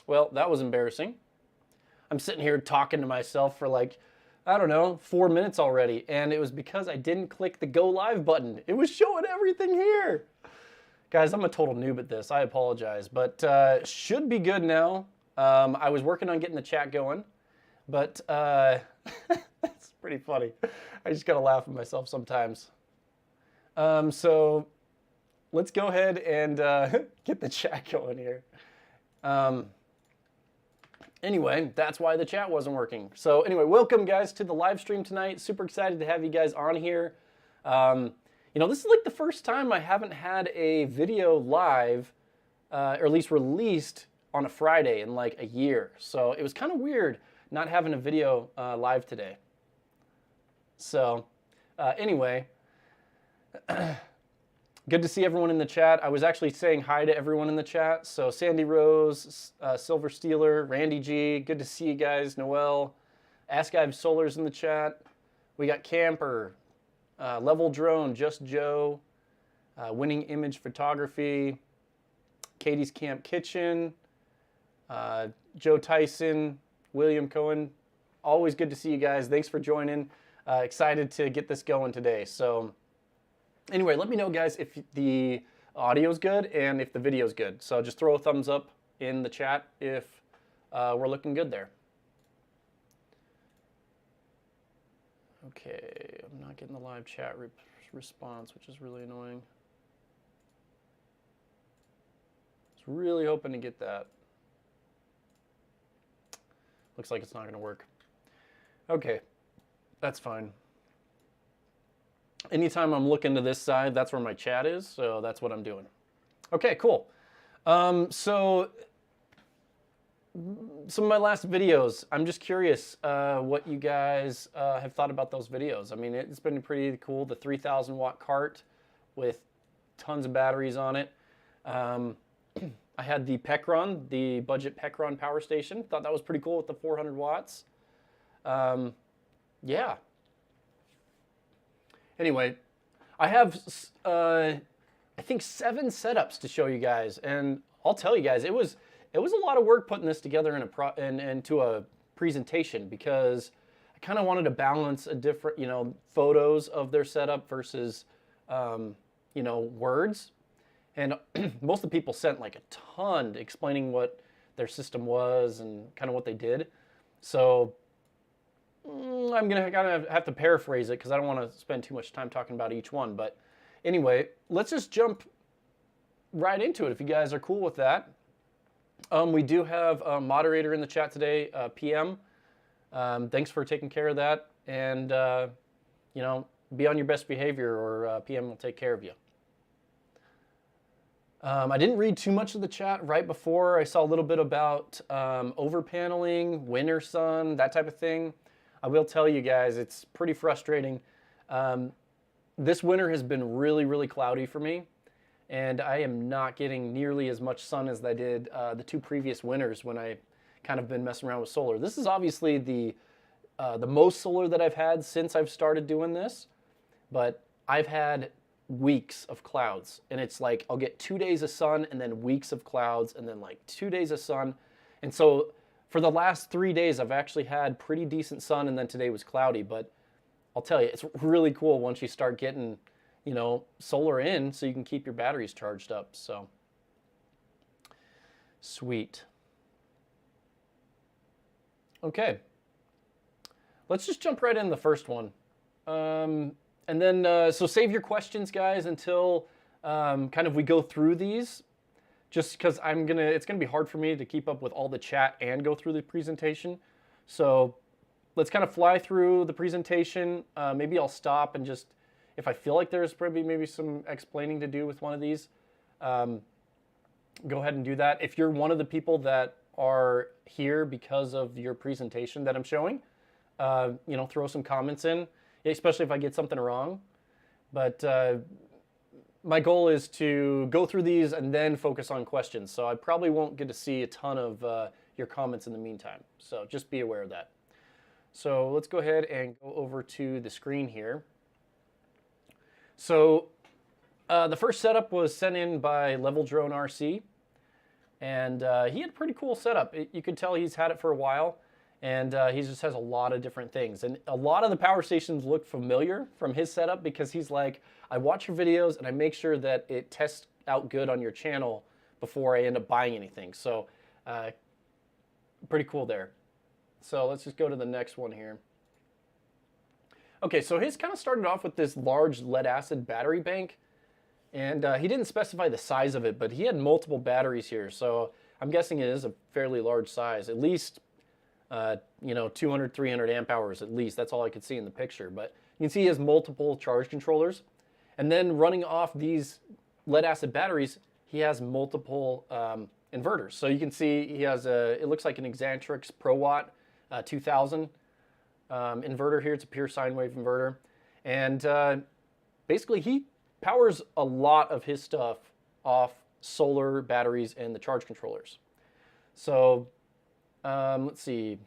Well, that was embarrassing. I'm sitting here talking to myself for like, I don't know, 4 minutes already. And it was because I didn't click the go live button. It was showing everything here. Guys, I'm a total noob at this. I apologize, but should be good now. I was working on getting the chat going, but that's pretty funny. I just gotta laugh at myself sometimes. So let's go ahead and get the chat going here. Anyway, that's why the chat wasn't working. So anyway, welcome guys to the live stream tonight. Super excited to have you guys on here. You know, this is like the first time I haven't had a video live, or at least released on a Friday in like a year. So it was kind of weird not having a video live today. So anyway, good to see everyone in the chat. I was actually saying hi to everyone in the chat. So Sandy Rose, Silver Steeler, Randy G, good to see you guys. Noel, Askap Solar's in the chat. We got Camper, Level Drone, Just Joe, Winning Image Photography, Katie's Camp Kitchen, Joe Tyson, William Cohen. Always good to see you guys. Thanks for joining. Excited to get this going today. So anyway, let me know, guys, if the audio's good and if the video's good. So just throw a thumbs up in the chat if we're looking good there. Okay, I'm not getting the live chat response, which is really annoying. I was really hoping to get that. Looks like it's not going to work. Okay, that's fine. Anytime I'm looking to this side, that's where my chat is, so that's what I'm doing. Okay, cool. So some of my last videos, I'm just curious what you guys have thought about those videos. I mean, it's been pretty cool, the 3,000 watt cart with tons of batteries on it. I had the Pecron, the budget Pecron power station. Thought that was pretty cool with the 400 watts. Yeah. Anyway, I have, I think 7 setups to show you guys, and I'll tell you guys, it was a lot of work putting this together into a presentation because I kind of wanted to balance a different, you know, photos of their setup versus, you know, words. And most of the people sent like a ton explaining what their system was and kind of what they did. So I'm going to kind of have to paraphrase it because I don't want to spend too much time talking about each one. But anyway, let's just jump right into it if you guys are cool with that. We do have a moderator in the chat today, PM. Thanks for taking care of that. And, you know, be on your best behavior or PM will take care of you. I didn't read too much of the chat right before. I saw a little bit about overpaneling, winter sun, that type of thing. I will tell you guys, it's pretty frustrating. This winter has been really, really cloudy for me, and I am not getting nearly as much sun as I did the 2 previous winters when I kind of been messing around with solar. This is obviously the most solar that I've had since I've started doing this, but I've had weeks of clouds, and it's like I'll get 2 days of sun and then weeks of clouds and then like 2 days of sun. And so for the last 3 days I've actually had pretty decent sun, and then today was cloudy. But I'll tell you, it's really cool once you start getting, you know, solar in so you can keep your batteries charged up. So sweet. Okay, let's just jump right in the first one. And then, so save your questions, guys, until kind of we go through these, just because it's gonna be hard for me to keep up with all the chat and go through the presentation. So let's kind of fly through the presentation. Maybe I'll stop and just, if I feel like there's probably maybe some explaining to do with one of these, go ahead and do that. If you're one of the people that are here because of your presentation that I'm showing, you know, throw some comments in, especially if I get something wrong. But my goal is to go through these and then focus on questions. So I probably won't get to see a ton of your comments in the meantime. So just be aware of that. So let's go ahead and go over to the screen here. So the first setup was sent in by Level Drone RC. And he had a pretty cool setup. You could tell he's had it for a while, and he just has a lot of different things. And a lot of the power stations look familiar from his setup because he's like, I watch your videos and I make sure that it tests out good on your channel before I end up buying anything. So pretty cool there. So let's just go to the next one here. Okay, so his kind of started off with this large lead acid battery bank. And he didn't specify the size of it, but he had multiple batteries here. So I'm guessing it is a fairly large size, at least, 200, 300 amp hours at least. That's all I could see in the picture. But you can see he has multiple charge controllers. And then running off these lead acid batteries, he has multiple inverters. So you can see he has it looks like an Exantrix ProWatt 2000 inverter here. It's a pure sine wave inverter. And basically he powers a lot of his stuff off solar batteries and the charge controllers. So let's see,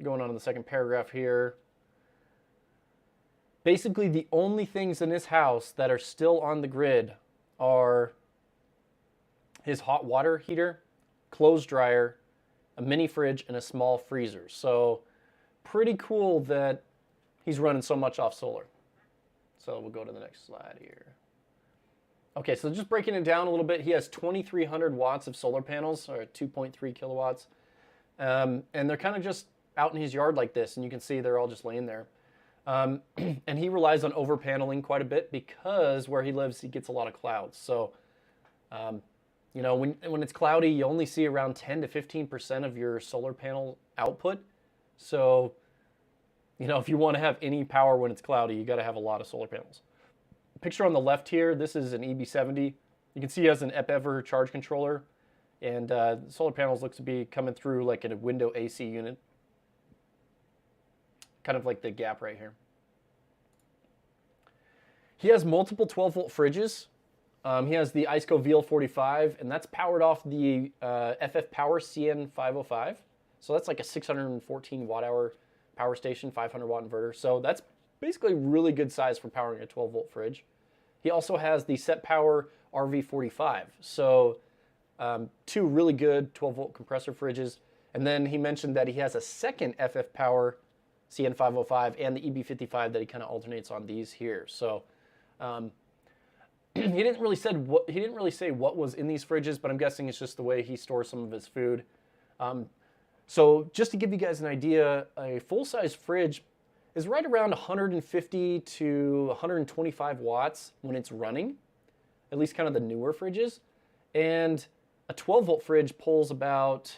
going on to the second paragraph here. Basically the only things in his house that are still on the grid are his hot water heater, clothes dryer, a mini fridge, and a small freezer. So pretty cool that he's running so much off solar. So we'll go to the next slide here. Okay, so just breaking it down a little bit, he has 2,300 watts of solar panels, or 2.3 kilowatts. And they're kind of just out in his yard like this, and you can see they're all just laying there. And he relies on over paneling quite a bit because where he lives, he gets a lot of clouds. So, when it's cloudy, you only see around 10 to 15% of your solar panel output. So, if you want to have any power when it's cloudy, you got to have a lot of solar panels. Picture on the left here, this is an EB70. You can see he has an EPEVER charge controller, and the solar panels looks to be coming through like in a window AC unit. Kind of like the gap right here. He has multiple 12-volt fridges. He has the ISCO VL45, and that's powered off the FF Power CN505. So that's like a 614 watt-hour power station, 500 watt inverter. So that's basically really good size for powering a 12-volt fridge. He also has the Set Power RV45. So two really good 12-volt compressor fridges. And then he mentioned that he has a second FF Power CN505 and the EB55 that he kind of alternates on these here. So he didn't really say what was in these fridges, but I'm guessing it's just the way he stores some of his food. So just to give you guys an idea, a full-size fridge is right around 150 to 125 watts when it's running, at least kind of the newer fridges. And a 12-volt fridge pulls about,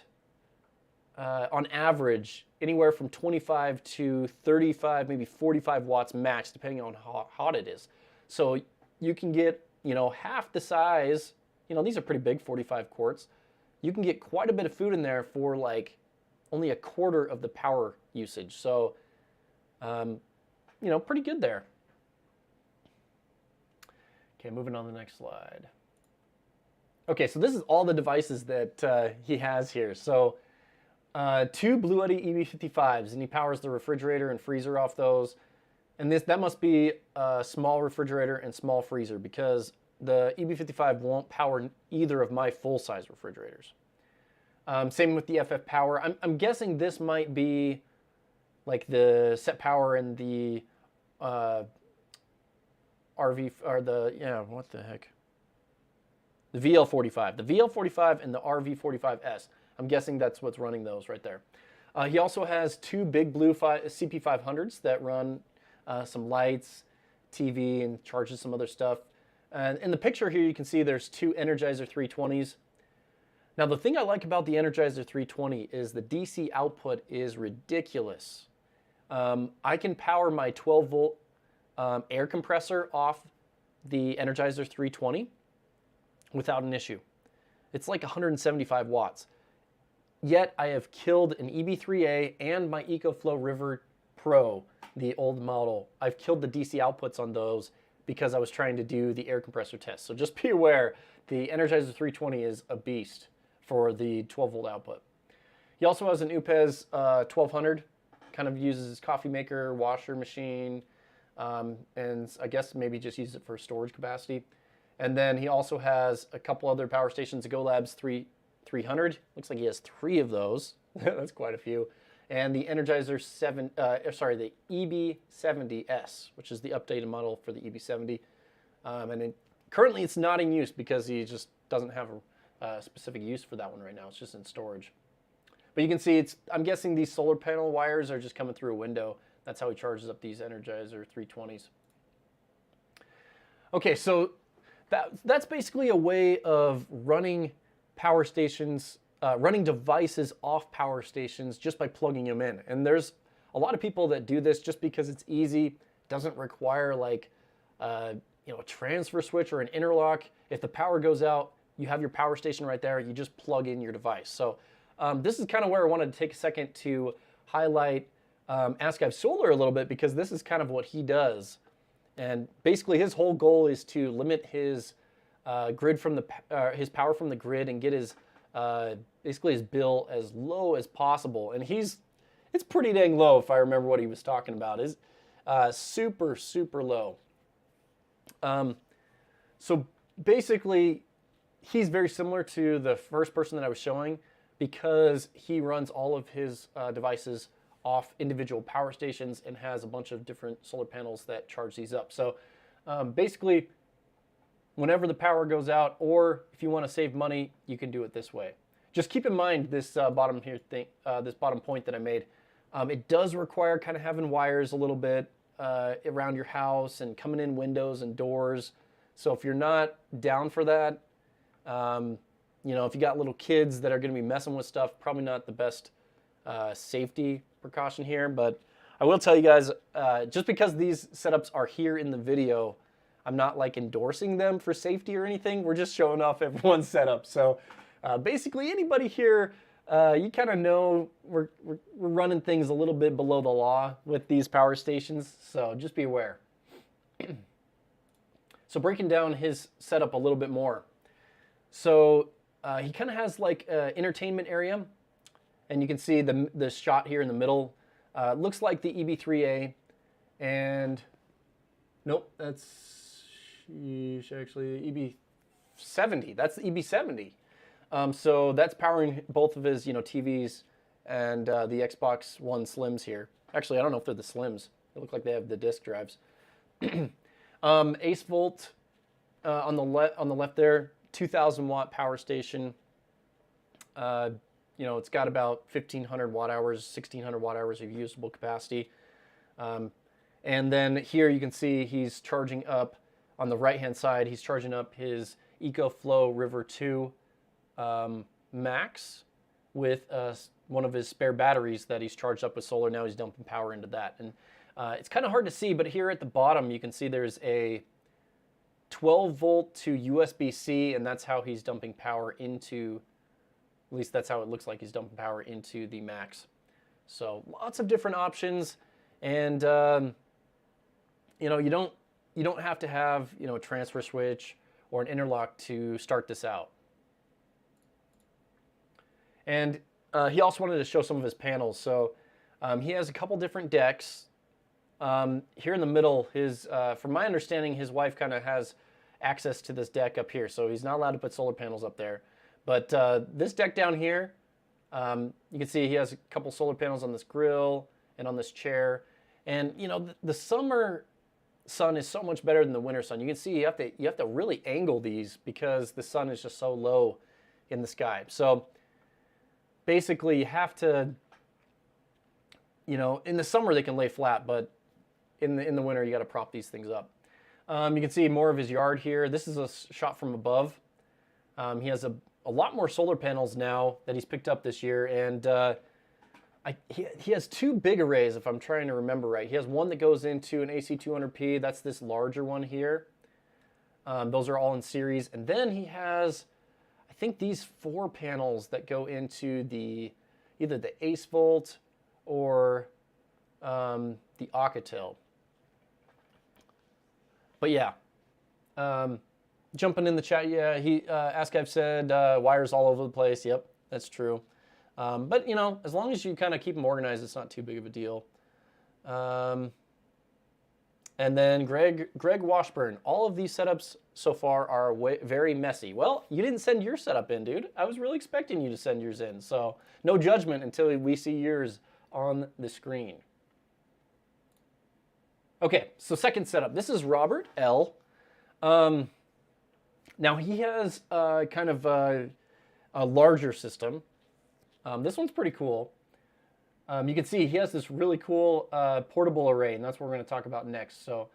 on average, anywhere from 25 to 35, maybe 45 watts max, depending on how hot it is. So you can get, half the size, these are pretty big, 45 quarts. You can get quite a bit of food in there for like only a quarter of the power usage. So, pretty good there. Okay, moving on to the next slide. Okay, so this is all the devices that he has here. So, two Blue Eddy EB55s, and he powers the refrigerator and freezer off those. And that must be a small refrigerator and small freezer because the EB55 won't power either of my full-size refrigerators. Same with the FF Power. I'm guessing this might be like the Set Power and the RV, or what the heck? The VL45. The VL45 and the RV45S. I'm guessing that's what's running those right there. He also has two big blue CP500s that run some lights, TV, and charges some other stuff. And in the picture here, you can see there's two Energizer 320s. Now, the thing I like about the Energizer 320 is the DC output is ridiculous. I can power my 12-volt air compressor off the Energizer 320 without an issue. It's like 175 watts. Yet, I have killed an EB3A and my EcoFlow River Pro, the old model. I've killed the DC outputs on those because I was trying to do the air compressor test. So just be aware, the Energizer 320 is a beast for the 12-volt output. He also has an UPEZ 1200, kind of uses his coffee maker, washer machine, and I guess maybe just use it for storage capacity. And then he also has a couple other power stations, the GoLabs 300. Looks like he has 3 of those. That's quite a few. And the Energizer the EB70S, which is the updated model for the EB70. Currently it's not in use because he just doesn't have a specific use for that one right now. It's just in storage. But you can see I'm guessing these solar panel wires are just coming through a window. That's how he charges up these Energizer 320s. Okay, so that's basically a way of running power stations, running devices off power stations just by plugging them in. And there's a lot of people that do this just because it's easy, doesn't require like a transfer switch or an interlock. If the power goes out, you have your power station right there. You just plug in your device. So this is kind of where I wanted to take a second to highlight Askap Solar a little bit, because this is kind of what he does. And basically his whole goal is to limit his his power from the grid and get his basically his bill as low as possible. And it's pretty dang low if I remember what he was talking about. Is super, super low. So basically he's very similar to the first person that I was showing, because he runs all of his devices off individual power stations and has a bunch of different solar panels that charge these up. So basically, whenever the power goes out, or if you want to save money, you can do it this way. Just keep in mind this bottom point that I made. It does require kind of having wires a little bit around your house and coming in windows and doors. So if you're not down for that, if you got little kids that are going to be messing with stuff, probably not the best safety precaution here. But I will tell you guys, just because these setups are here in the video, I'm not like endorsing them for safety or anything. We're just showing off everyone's setup. So basically anybody here, you kind of know we're running things a little bit below the law with these power stations. So just be aware. So breaking down his setup a little bit more. So he kind of has like an entertainment area. And you can see the shot here in the middle. Looks like the EB3A. And nope, that's actually EB70. That's the EB70. So that's powering both of his TVs and the Xbox One Slims here. Actually, I don't know if they're the Slims. They look like they have the disk drives. Ace Volt on the left there, 2,000 watt power station. It's got about 1,500 watt hours, 1,600 watt hours of usable capacity. And then here you can see he's charging up on the right-hand side. He's charging up his EcoFlow River 2 Max with one of his spare batteries that he's charged up with solar. Now he's dumping power into that. And it's kind of hard to see, but here at the bottom you can see there's a 12 volt to USB-C, and that's how he's dumping power into, at least that's how it looks like he's dumping power into the Max. So lots of different options, and you don't have to have a transfer switch or an interlock to start this out. And he also wanted to show some of his panels. So he has a couple different decks. Here in the middle, from my understanding, his wife kind of has access to this deck up here, so he's not allowed to put solar panels up there. But this deck down here, you can see he has a couple solar panels on this grill and on this chair. And the summer sun is so much better than the winter sun. You can see you have to really angle these because the sun is just so low in the sky. So basically, you have to, in the summer they can lay flat, but in the winter you got to prop these things up. You can see more of his yard here. This is a shot from above. He has a lot more solar panels now that he's picked up this year, and he has 2 big arrays, if I'm trying to remember right. He has one that goes into an AC200P. That's this larger one here. Those are all in series. And then he has, I think, these 4 panels that go into either the Ace Volt or the Alcatel. But yeah, jumping in the chat, yeah, Askap said wires all over the place. Yep, that's true. But as long as you kind of keep them organized, it's not too big of a deal. And then Greg Washburn. All of these setups so far are very messy. Well, you didn't send your setup in, dude. I was really expecting you to send yours in. So no judgment until we see yours on the screen. Okay, so second setup. This is Robert L. Now he has kind of a larger system. This one's pretty cool. You can see he has this really cool portable array, and that's what we're going to talk about next. So,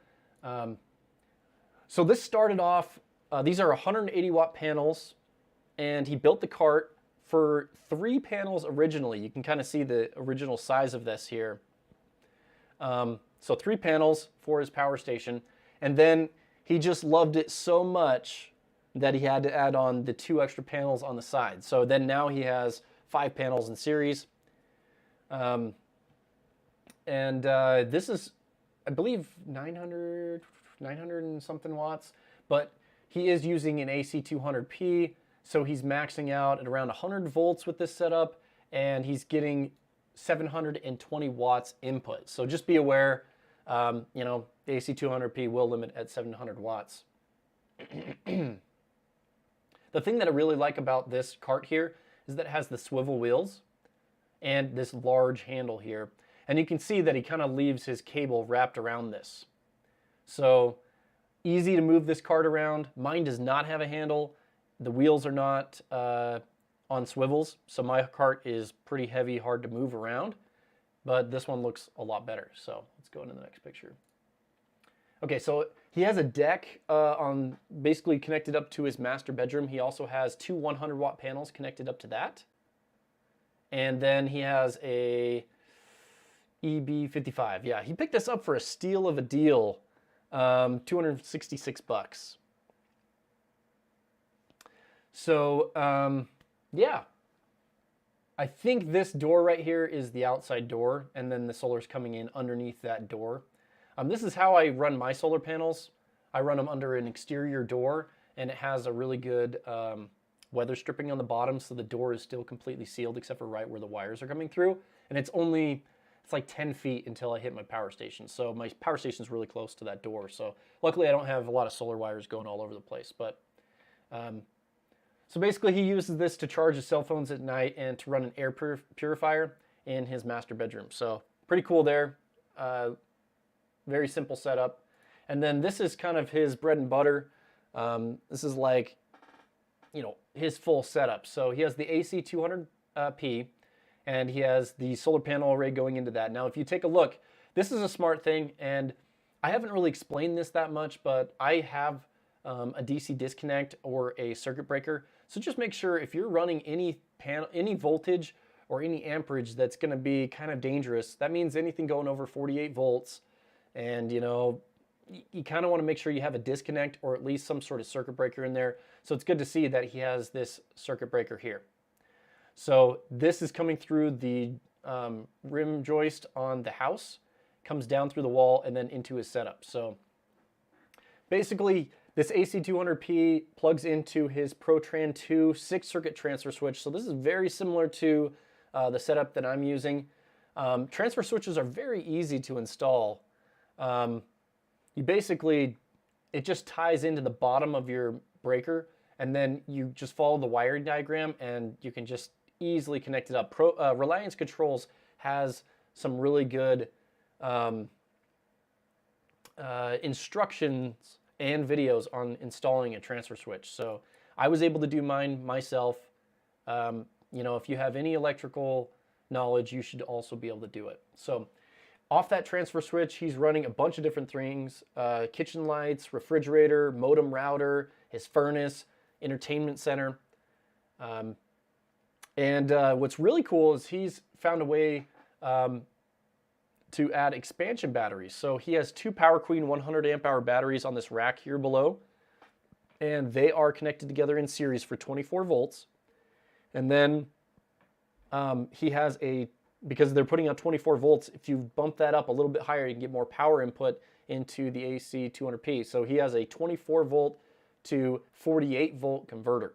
so this started off, these are 180 watt panels, and he built the cart for 3 panels originally. You can kind of see the original size of this here. So 3 panels for his power station, and then he just loved it so much that he had to add on the 2 extra panels on the side. So then now he has 5 panels in series. This is, I believe, 900 and something watts, but he is using an AC 200p, so he's maxing out at around 100 volts with this setup, and he's getting 720 watts input. So just be aware, you know, the AC 200p will limit at 700 watts. The thing that I really like about this cart here is that it has the swivel wheels and this large handle here. And you can see that he kind of leaves his cable wrapped around this. So easy to move this cart around. Mine does not have a handle. The wheels are not on swivels, so my cart is pretty heavy, hard to move around. But this one looks a lot better. So let's go into the next picture. Okay, so he has a deck on basically connected up to his master bedroom. He also has 2 100 watt panels connected up to that. And then he has a EB55. Yeah, he picked this up for a steal of a deal, 266 bucks. So, yeah. I think this door right here is the outside door, and then the solar's coming in underneath that door. This is how I run my solar panels. I run them under an exterior door, and it has a really good weather stripping on the bottom, so the door is still completely sealed except for right where the wires are coming through. And it's like 10 feet until I hit my power station. So my power station is really close to that door. So luckily I don't have a lot of solar wires going all over the place. But so basically he uses this to charge his cell phones at night and to run an air purifier in his master bedroom. So pretty cool there. Very simple setup. And then this is kind of his bread and butter. This is like, you know, his full setup. So he has the AC 200p, and he has the solar panel array going into that. Now, if you take a look, this is a smart thing, and I haven't really explained this that much, but I have a DC disconnect or a circuit breaker. So just make sure if you're running any voltage or any amperage that's going to be kind of dangerous, that means anything going over 48 volts, and you know, you kind of want to make sure you have a disconnect or at least some sort of circuit breaker in there. So it's good to see that he has this circuit breaker here. So this is coming through the rim joist on the house, comes down through the wall and then into his setup. So basically this AC 200p plugs into his ProTran 2 6-circuit transfer switch. So this is very similar to the setup that I'm using. Transfer switches are very easy to install. You basically, it just ties into the bottom of your breaker, and then you just follow the wiring diagram and you can just easily connect it up. Reliance Controls has some really good instructions and videos on installing a transfer switch. So I was able to do mine myself. You know, if you have any electrical knowledge, you should also be able to do it. So off that transfer switch, he's running a bunch of different things, kitchen lights, refrigerator, modem router, his furnace, entertainment center. What's really cool is he's found a way to add expansion batteries. So he has 2 Power Queen 100 amp hour batteries on this rack here below, and they are connected together in series for 24 volts. And then he has because they're putting out 24 volts, if you bump that up a little bit higher, you can get more power input into the AC 200p. So he has a 24 volt to 48 volt converter.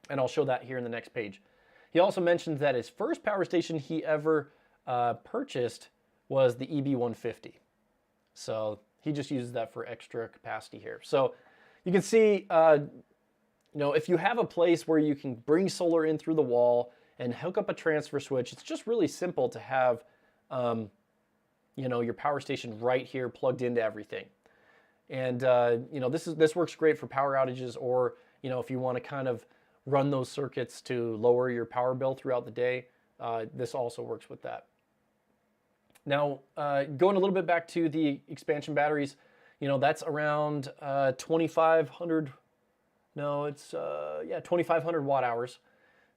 And I'll show that here in the next page. He also mentioned that his first power station he ever purchased was the EB150. So he just uses that for extra capacity here. So you can see, if you have a place where you can bring solar in through the wall and hook up a transfer switch, it's just really simple to have, your power station right here plugged into everything. And, this works great for power outages, or, if you want to kind of run those circuits to lower your power bill throughout the day, this also works with that. Now, going a little bit back to the expansion batteries, that's around 2,500. No, it's 2,500 watt hours.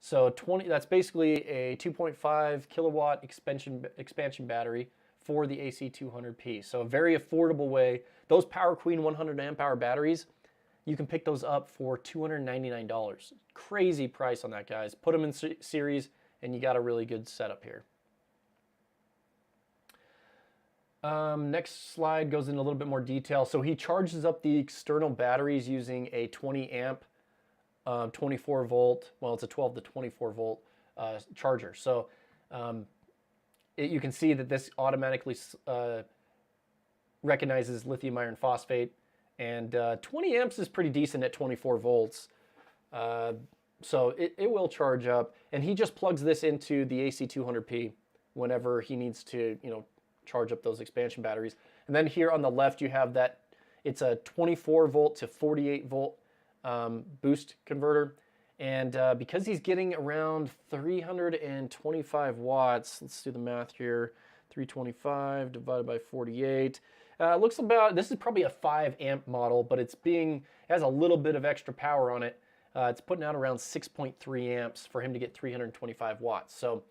So that's basically a 2.5 kilowatt expansion battery for the AC200P. So a very affordable way. Those Power Queen 100 amp hour batteries, you can pick those up for $299. Crazy price on that, guys. Put them in series, and you got a really good setup here. Next slide goes into a little bit more detail. So he charges up the external batteries using a 20 amp, 24 volt, well, it's a 12 to 24 volt charger. So you can see that this automatically recognizes lithium iron phosphate, and 20 amps is pretty decent at 24 volts. So it will charge up, and he just plugs this into the AC200P whenever he needs to, charge up those expansion batteries. And then here on the left, you have that it's a 24 volt to 48 volt boost converter. And because he's getting around 325 watts, let's do the math here, 325 divided by 48. Looks about, this is probably a 5 amp model, but it has a little bit of extra power on it. It's putting out around 6.3 amps for him to get 325 watts. So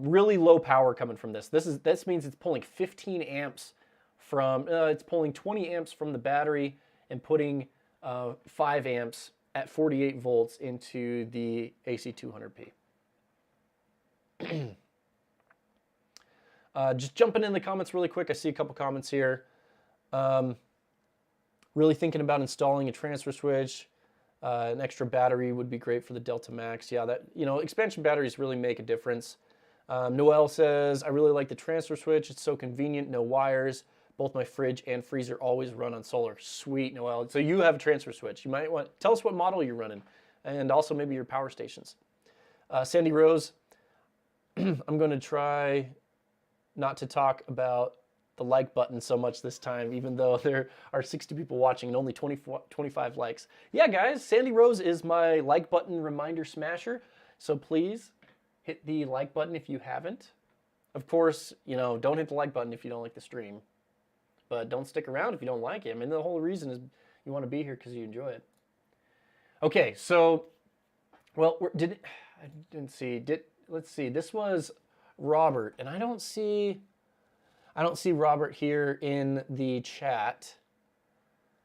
really low power coming from this. This means it's pulling 15 amps from, it's pulling 20 amps from the battery and putting 5 amps at 48 volts into the AC200P. Just jumping in the comments really quick. I see a couple comments here. Really thinking about installing a transfer switch. An extra battery would be great for the Delta Max. Yeah, expansion batteries really make a difference. Noel says, I really like the transfer switch. It's so convenient, no wires. Both my fridge and freezer always run on solar. Sweet, Noel. So you have a transfer switch. You might tell us what model you're running, and also maybe your power stations. Sandy Rose, I'm going to try not to talk about the like button so much this time, even though there are 60 people watching and only 25 likes. Yeah, guys, Sandy Rose is my like button reminder smasher. So please hit the like button if you haven't. Of course, don't hit the like button if you don't like the stream. But don't stick around if you don't like it. I mean, the whole reason is you want to be here because you enjoy it. Okay, so, well, let's see. This was Robert, and I don't see Robert here in the chat.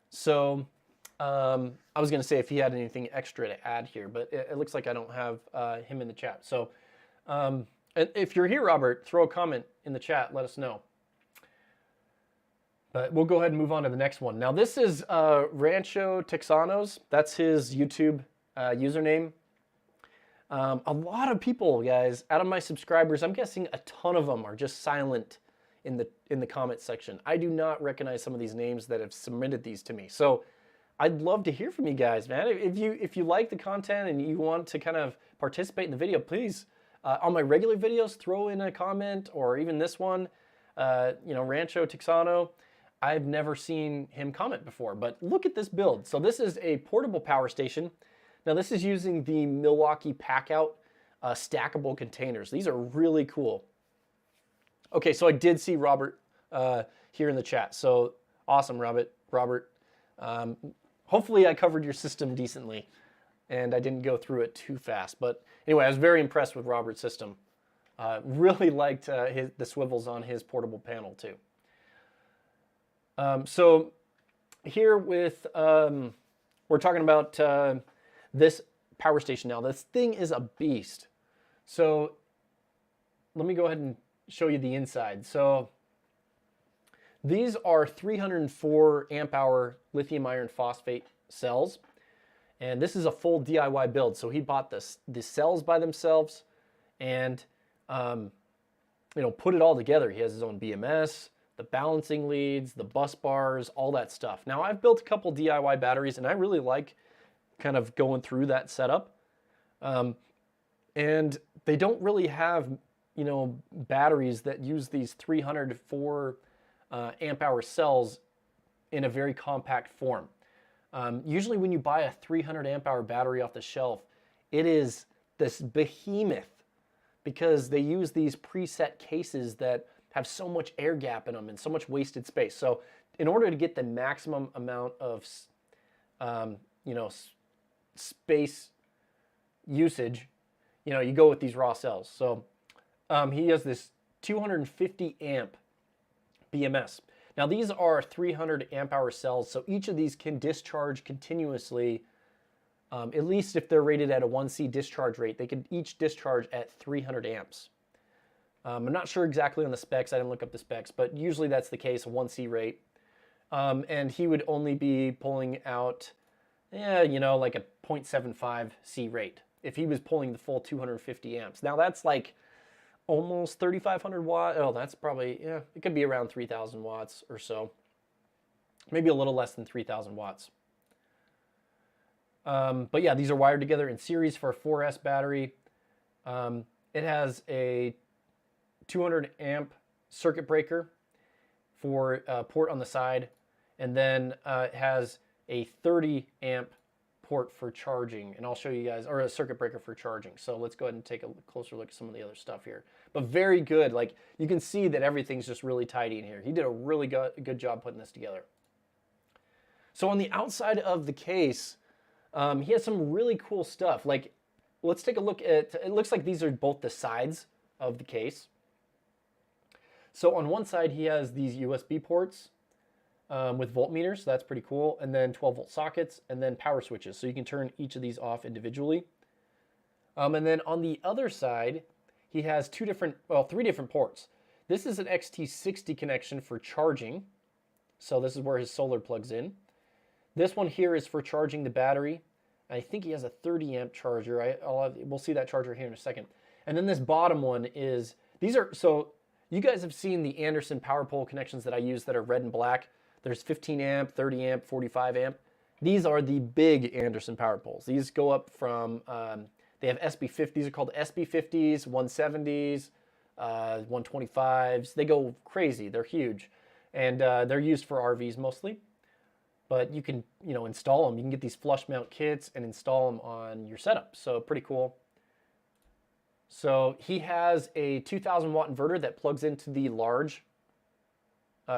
So I was going to say if he had anything extra to add here, but it looks like I don't have him in the chat. So if you're here, Robert, throw a comment in the chat. Let us know. But we'll go ahead and move on to the next one. Now this is Rancho Toxano's. That's his YouTube username. A lot of people, guys, out of my subscribers, I'm guessing a ton of them are just silent in the comment section. I do not recognize some of these names that have submitted these to me. So I'd love to hear from you guys, man. If you like the content and you want to kind of participate in the video, please, on my regular videos, throw in a comment, or even this one, Rancho Toxano. I've never seen him comment before, but look at this build. So this is a portable power station. Now this is using the Milwaukee Packout stackable containers. These are really cool. Okay, so I did see Robert here in the chat. So awesome, Robert. Hopefully I covered your system decently and I didn't go through it too fast. But anyway, I was very impressed with Robert's system. Really liked the swivels on his portable panel too. So here with, we're talking about this power station now. This thing is a beast. So let me go ahead and show you the inside. So these are 304 amp hour lithium iron phosphate cells. And this is a full DIY build. So he bought the cells by themselves and, put it all together. He has his own BMS. the balancing leads, the bus bars, all that stuff. Now I've built a couple DIY batteries and I really like kind of going through that setup. And they don't really have, you know, batteries that use these 304 amp hour cells in a very compact form. Usually when you buy a 300 amp hour battery off the shelf, it is this behemoth because they use these preset cases that have so much air gap in them and so much wasted space. So in order to get the maximum amount of, you know, space usage, you know, you go with these raw cells. So he has this 250 amp BMS. Now these are 300 amp hour cells, so each of these can discharge continuously, at least if they're rated at a 1C discharge rate, they could each discharge at 300 amps. I'm not sure exactly on the specs, I didn't look up the specs, but usually that's the case, a 1C rate. And he would only be pulling out, you know, like a 0.75 C rate if he was pulling the full 250 amps. Now that's like almost 3,500 watt. Oh, that's probably, yeah, it could be around 3,000 watts or so. Maybe a little less than 3,000 watts. But yeah, these are wired together in series for a 4S battery. It has a 200 amp circuit breaker for port on the side, and then it has a 30 amp port for charging, and I'll show you guys, or a circuit breaker for charging. So let's go ahead and take a closer look at some of the other stuff here. But very good, like you can see that everything's just really tidy in here. He did a really good job putting this together. So on the outside of the case, he has some really cool stuff. Like, let's take a look at, it looks like these are both the sides of the case. So on one side, he has these USB ports with voltmeters, so that's pretty cool, and then 12-volt sockets, and then power switches, so you can turn each of these off individually. And then on the other side, he has three different ports. This is an XT60 connection for charging, so this is where his solar plugs in. This one here is for charging the battery. I think he has a 30 amp charger. We'll see that charger here in a second. And then this bottom one is, so you guys have seen the Anderson power pole connections that I use that are red and black. There's 15 amp, 30 amp, 45 amp. These are the big Anderson power poles. These go up from, they have SB50s, these are called SB50s, 170s, 125s. They go crazy, they're huge. And they're used for RVs mostly. But you can, you know, install them. You can get these flush mount kits and install them on your setup. So pretty cool. So he has a 2,000 watt inverter that plugs into the large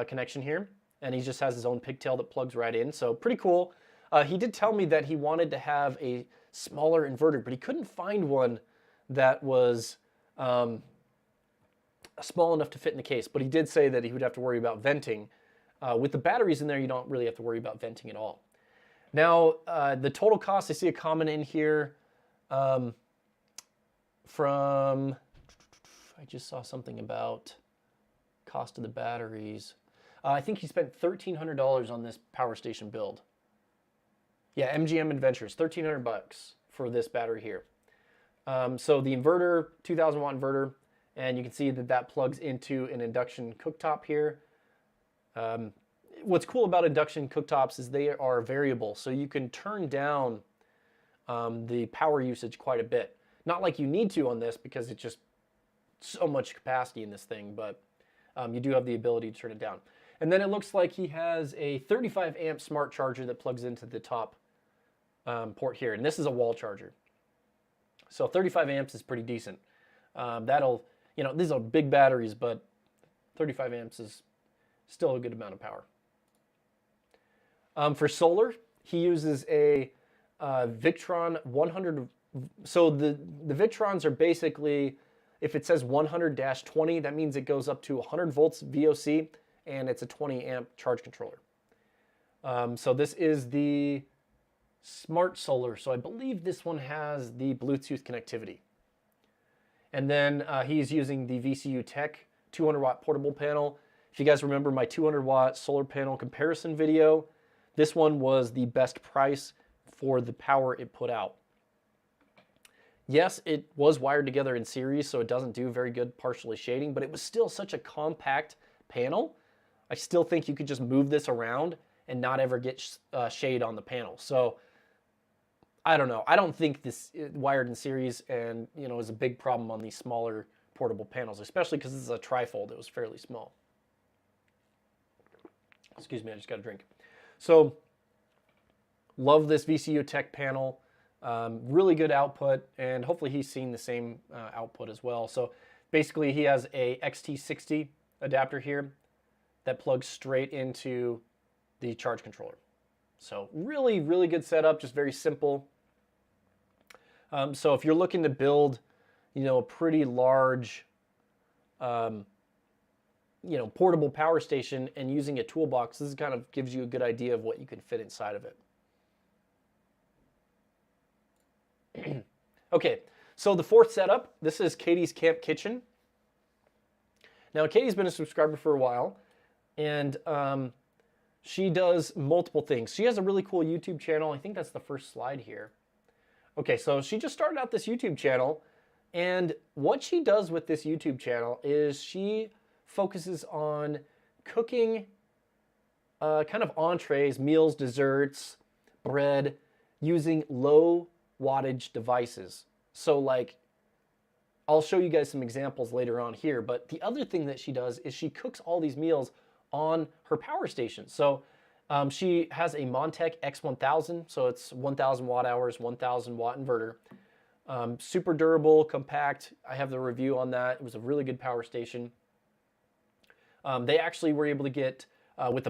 connection here. And he just has his own pigtail that plugs right in. So pretty cool. He did tell me that he wanted to have a smaller inverter, but he couldn't find one that was small enough to fit in the case. But he did say that he would have to worry about venting. With the batteries in there, you don't really have to worry about venting at all. Now, the total cost, I see a comment in here from, I just saw something about cost of the batteries. I think he spent $1,300 on this power station build. Yeah, MGM Adventures, $1,300 for this battery here. So the inverter, 2,000 watt inverter, and you can see that that plugs into an induction cooktop here. What's cool about induction cooktops is they are variable, so you can turn down the power usage quite a bit. Not like you need to on this because it's just so much capacity in this thing, but you do have the ability to turn it down. And then it looks like he has a 35 amp smart charger that plugs into the top port here, and this is a wall charger. So 35 amps is pretty decent. That'll, you know, these are big batteries, but 35 amps is still a good amount of power. For solar, he uses a Victron 100. So the Victrons are basically, if it says 100-20, that means it goes up to 100 volts VOC, and it's a 20 amp charge controller. So this is the Smart Solar. So I believe this one has the Bluetooth connectivity. And then he's using the VCU Tech 200 watt portable panel. If you guys remember my 200 watt solar panel comparison video, this one was the best price for the power it put out. Yes, it was wired together in series, so it doesn't do very good partially shading, but it was still such a compact panel I still think you could just move this around and not ever get shade on the panel. So I don't know. I don't think this wired in series and is a big problem on these smaller portable panels, especially because this is a trifold. It was fairly small. Excuse me, I just got a drink. So love this VCU Tech panel. Really good output, and hopefully he's seeing the same output as well. So basically he has a XT60 adapter here that plugs straight into the charge controller. So really, really good setup, just very simple. So if you're looking to build, a pretty large, portable power station and using a toolbox, this kind of gives you a good idea of what you can fit inside of it. Okay, so the fourth setup, this is Katie's Camp Kitchen. Now, Katie's been a subscriber for a while, and she does multiple things. She has a really cool YouTube channel. I think that's the first slide here. Okay, so she just started out this YouTube channel, and what she does with this YouTube channel is she focuses on cooking kind of entrees, meals, desserts, bread, using low wattage devices. So like, I'll show you guys some examples later on here, but the other thing that she does is she cooks all these meals on her power station. So she has a Montech X1000, so it's 1000 watt hours, 1000 watt inverter. Super durable, compact. I have the review on that. It was a really good power station. They actually were able to get, with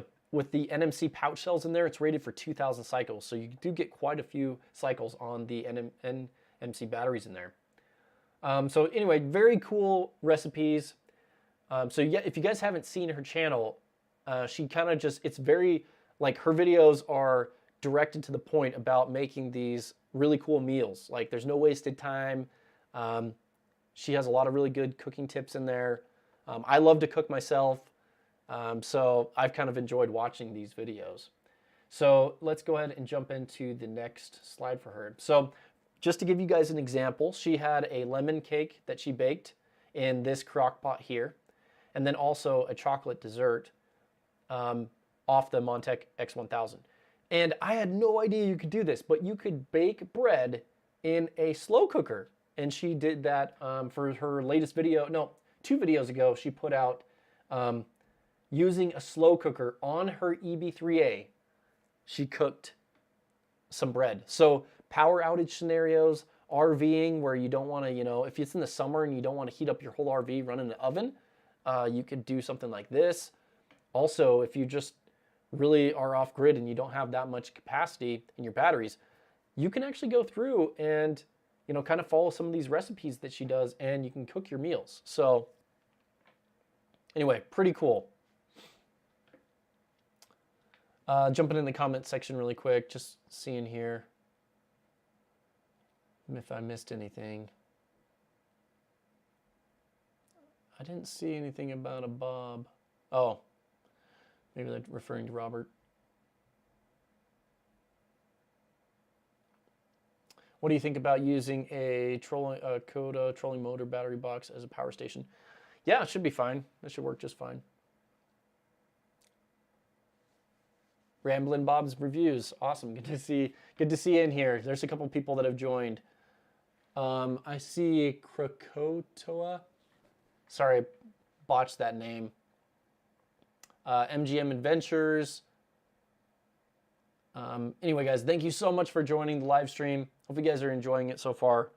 the NMC pouch cells in there, it's rated for 2000 cycles. So you do get quite a few cycles on the NMC batteries in there. So anyway, very cool recipes. So yeah, if you guys haven't seen her channel, she kind of just, it's very, like her videos are directed to the point about making these really cool meals. Like there's no wasted time. She has a lot of really good cooking tips in there. I love to cook myself. So I've kind of enjoyed watching these videos. So let's go ahead and jump into the next slide for her. So just to give you guys an example, she had a lemon cake that she baked in this crock pot here, and then also a chocolate dessert off the Montech X1000. And I had no idea you could do this, but you could bake bread in a slow cooker. And she did that for her latest video. No, 2 videos ago, she put out using a slow cooker on her EB3A. She cooked some bread. So power outage scenarios, RVing where you don't want to, if it's in the summer and you don't want to heat up your whole RV running an oven, you could do something like this. Also, if you just really are off grid and you don't have that much capacity in your batteries, you can actually go through and, kind of follow some of these recipes that she does, and you can cook your meals. So anyway, pretty cool. Jumping in the comment section really quick, just seeing here if I missed anything. I didn't see anything about a Bob. Oh, maybe they're referring to Robert. What do you think about using a Coda trolling motor battery box as a power station? Yeah, it should be fine. It should work just fine. Ramblin' Bob's reviews, awesome. Good to see you in here. There's a couple people that have joined. I see Krakotoa. Sorry, I botched that name. MGM Adventures. Anyway, guys, thank you so much for joining the live stream. Hope you guys are enjoying it so far.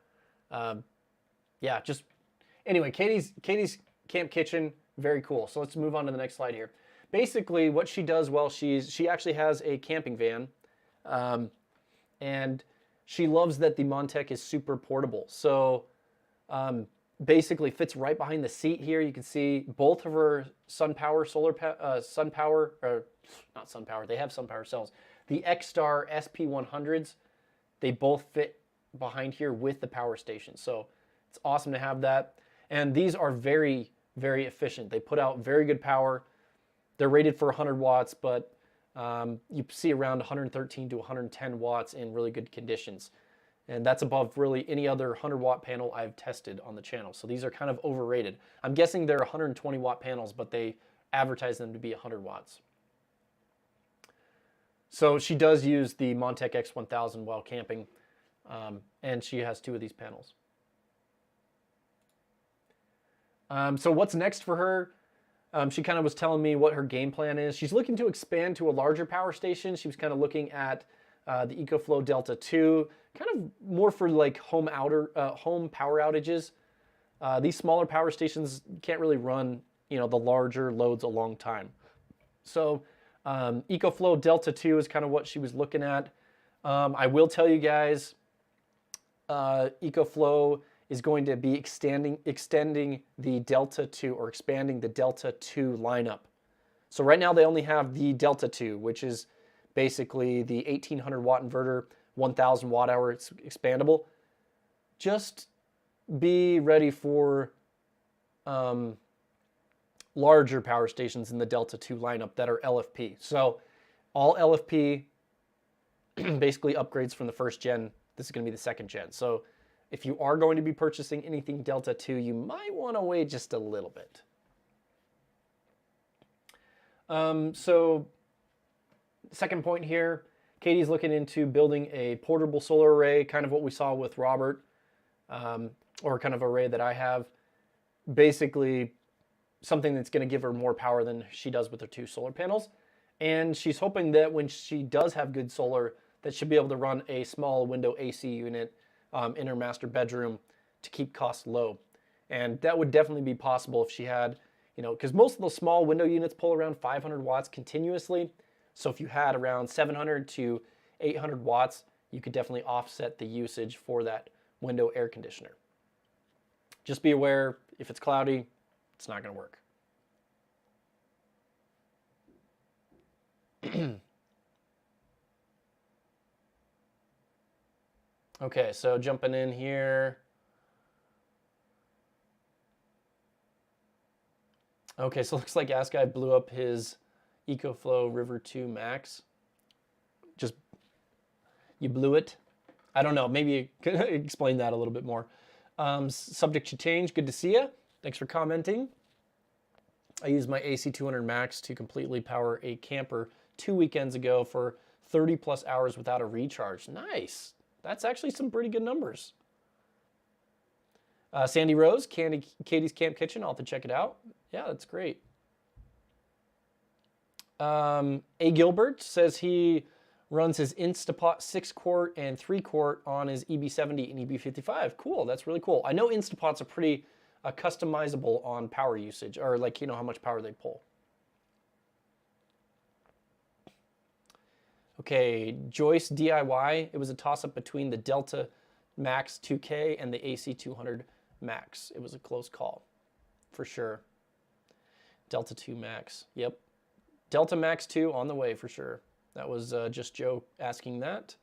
Yeah, just anyway, Katie's Camp Kitchen, very cool. So let's move on to the next slide here. Basically, what she does well, she actually has a camping van, and she loves that the Montech is super portable. So basically fits right behind the seat here. You can see both of her SunPower they have SunPower cells. The X-Star SP100s, they both fit behind here with the power station. So it's awesome to have that. And these are very, very efficient. They put out very good power. They're rated for 100 watts, but you see around 113 to 110 watts in really good conditions. And that's above really any other 100 watt panel I've tested on the channel. So these are kind of overrated. I'm guessing they're 120 watt panels, but they advertise them to be 100 watts. So she does use the Montec X1000 while camping, and she has 2 of these panels. So what's next for her? She kind of was telling me what her game plan is. She's looking to expand to a larger power station. She was kind of looking at the EcoFlow Delta 2, kind of more for like home power outages. These smaller power stations can't really run, the larger loads a long time. So EcoFlow Delta 2 is kind of what she was looking at. I will tell you guys, EcoFlow is going to be extending the Delta 2, or expanding the Delta 2 lineup. So right now they only have the Delta 2, which is basically the 1800 watt inverter, 1000 watt hour, it's expandable. Just be ready for larger power stations in the Delta 2 lineup that are LFP. So all LFP, basically upgrades from the first gen. This is going to be the second gen. So if you are going to be purchasing anything Delta 2, you might want to wait just a little bit. So second point here, Katie's looking into building a portable solar array, kind of what we saw with Robert, or kind of array that I have. Basically, something that's going to give her more power than she does with her 2 solar panels. And she's hoping that when she does have good solar, that she'll be able to run a small window AC unit in her master bedroom to keep costs low. And that would definitely be possible if she had, because most of those small window units pull around 500 watts continuously. So if you had around 700 to 800 watts, you could definitely offset the usage for that window air conditioner. Just be aware, if it's cloudy, it's not going to work. Okay, so jumping in here. Okay, so it looks like Askap blew up his EcoFlow River 2 Max. Just, you blew it? I don't know, maybe you could explain that a little bit more. Subject to change, good to see you. Thanks for commenting. I used my AC200 Max to completely power a camper 2 weekends ago for 30 plus hours without a recharge. Nice. That's actually some pretty good numbers. Sandy Rose, Katie's Camp Kitchen. I'll have to check it out. Yeah, that's great. A. Gilbert says he runs his Instapot 6-quart and 3-quart on his EB70 and EB55. Cool, that's really cool. I know Instapots are pretty customizable on power usage, or like, how much power they pull. Okay, Joyce DIY. It was a toss-up between the Delta Max 2K and the AC200 Max. It was a close call, for sure. Delta 2 Max, yep. Delta Max 2 on the way, for sure. That was just Joe asking that.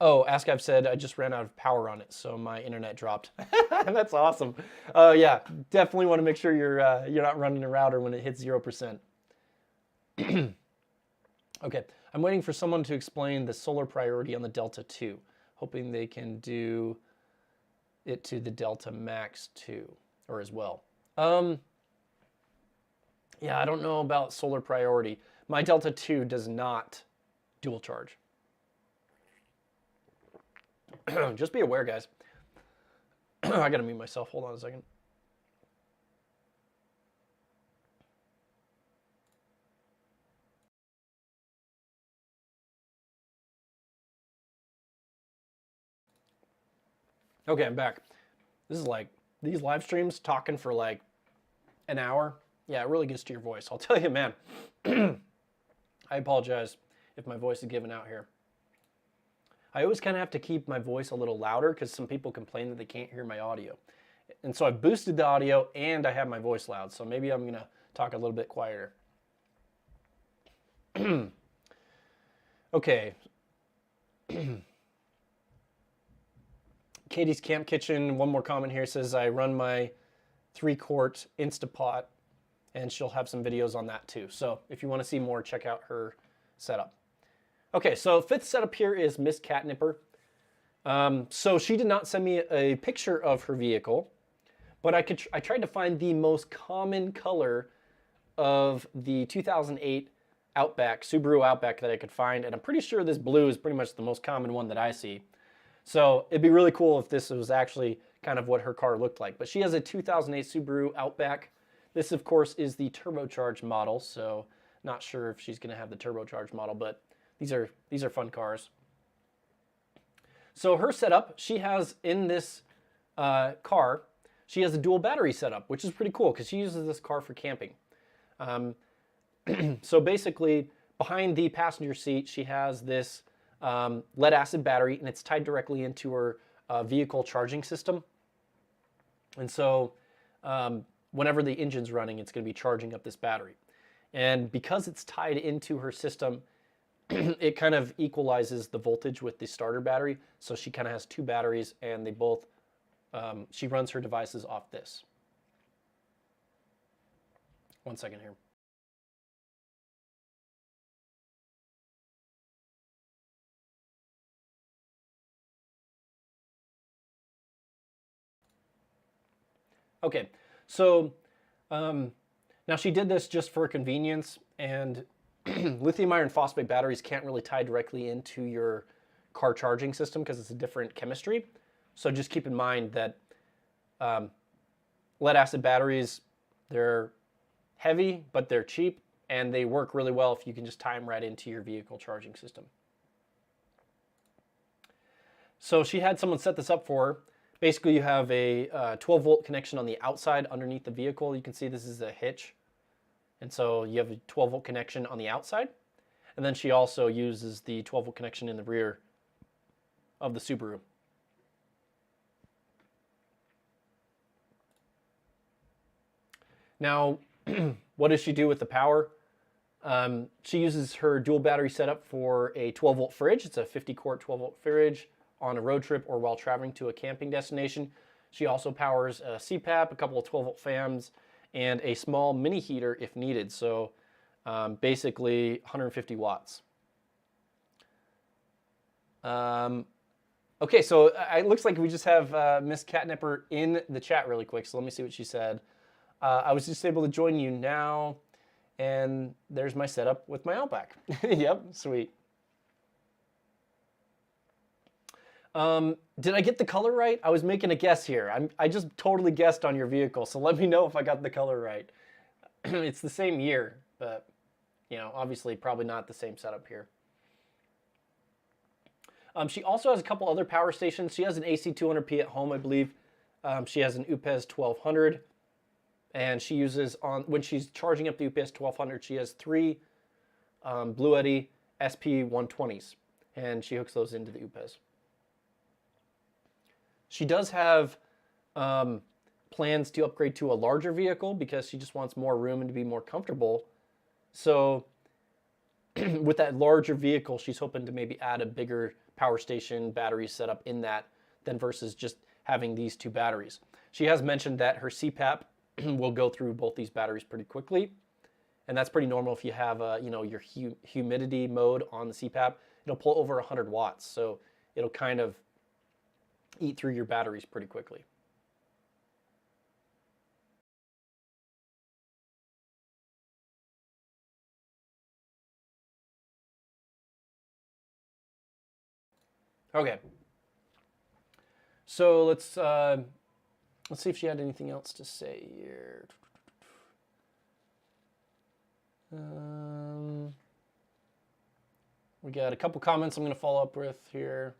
Oh, Askap said, I just ran out of power on it, so my internet dropped. That's awesome. Yeah, definitely want to make sure you're not running a router when it hits 0%. Okay, I'm waiting for someone to explain the solar priority on the Delta 2, hoping they can do it to the Delta Max 2, or as well. Yeah, I don't know about solar priority. My Delta 2 does not dual charge. Just be aware, guys. I gotta mute myself. Hold on a second. Okay, I'm back. This is like, these live streams talking for like an hour. Yeah, it really gets to your voice. I'll tell you, man. I apologize if my voice is giving out here. I always kind of have to keep my voice a little louder because some people complain that they can't hear my audio. And so I boosted the audio and I have my voice loud. So maybe I'm going to talk a little bit quieter. Okay. Katie's Camp Kitchen, one more comment here, says I run my 3-quart Instapot and she'll have some videos on that too. So if you want to see more, check out her setup. Okay, so fifth setup here is Miss Catnipper. So she did not send me a picture of her vehicle, but I tried to find the most common color of the 2008 Outback, Subaru Outback that I could find, and I'm pretty sure this blue is pretty much the most common one that I see. So it'd be really cool if this was actually kind of what her car looked like. But she has a 2008 Subaru Outback. This, of course, is the turbocharged model, so not sure if she's going to have the turbocharged model, but these are fun cars. So her setup, she has in this car, she has a dual battery setup, which is pretty cool because she uses this car for camping. So basically, behind the passenger seat, she has this lead acid battery, and it's tied directly into her vehicle charging system. And so whenever the engine's running, it's going to be charging up this battery. And because it's tied into her system, it kind of equalizes the voltage with the starter battery. So she kind of has two batteries, and they both, she runs her devices off this. One second here. Okay, so now she did this just for convenience, and lithium iron phosphate batteries can't really tie directly into your car charging system because it's a different chemistry. So just keep in mind that lead acid batteries, they're heavy, but they're cheap, and they work really well if you can just tie them right into your vehicle charging system. So she had someone set this up for her. Basically, you have a 12-volt connection on the outside underneath the vehicle. You can see this is a hitch. And so you have a 12-volt connection on the outside. And then she also uses the 12-volt connection in the rear of the Subaru. Now, what does she do with the power? She uses her dual battery setup for a 12-volt fridge. It's a 50-quart 12-volt fridge on a road trip or while traveling to a camping destination. She also powers a CPAP, a couple of 12-volt fans, and a small mini heater if needed. So basically 150 watts. Okay, so it looks like we just have Miss Catnipper in the chat really quick. So let me see what she said. I was just able to join you now, and there's my setup with my Outback. Yep, sweet. Did I get the color right? I was making a guess here. I just totally guessed on your vehicle, so let me know if I got the color right. It's the same year, but you know, obviously probably not the same setup here. She also has a couple other power stations. She has an AC 200p at home, I believe. She has an UPS 1200, and she uses when she's charging up the UPS 1200, she has three Blue Eddy SP 120s, and she hooks those into the UPS. She does have plans to upgrade to a larger vehicle because she just wants more room and to be more comfortable. So with that larger vehicle, she's hoping to maybe add a bigger power station battery setup in that than versus just having these two batteries. She has mentioned that her CPAP will go through both these batteries pretty quickly. And that's pretty normal if you have your humidity mode on the CPAP. It'll pull over 100 watts. So it'll kind of eat through your batteries pretty quickly. Okay. So let's see if she had anything else to say here. We got a couple comments I'm going to follow up with here.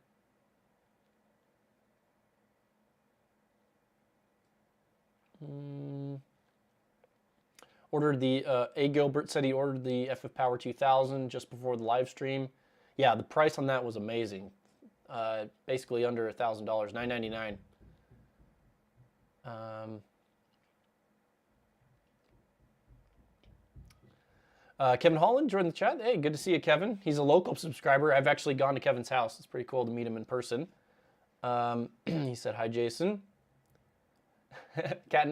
Ordered the A. Gilbert said he ordered the FF Power 2000 just before the live stream. Yeah, the price on that was amazing. Basically under $1,000, $999. Kevin Holland joined the chat. Hey, good to see you, Kevin. He's a local subscriber. I've actually gone to Kevin's house. It's pretty cool to meet him in person. He said, hi, Jason.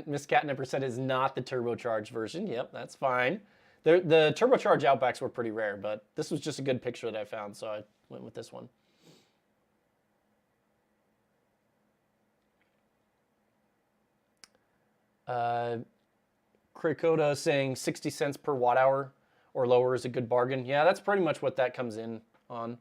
Miss Catnipper said it's not the turbocharged version. Yep, that's fine. The turbocharged Outbacks were pretty rare, but this was just a good picture that I found, so I went with this one. Uh, Cricota saying 60 cents per watt hour or lower is a good bargain. Yeah, that's pretty much what that comes in on.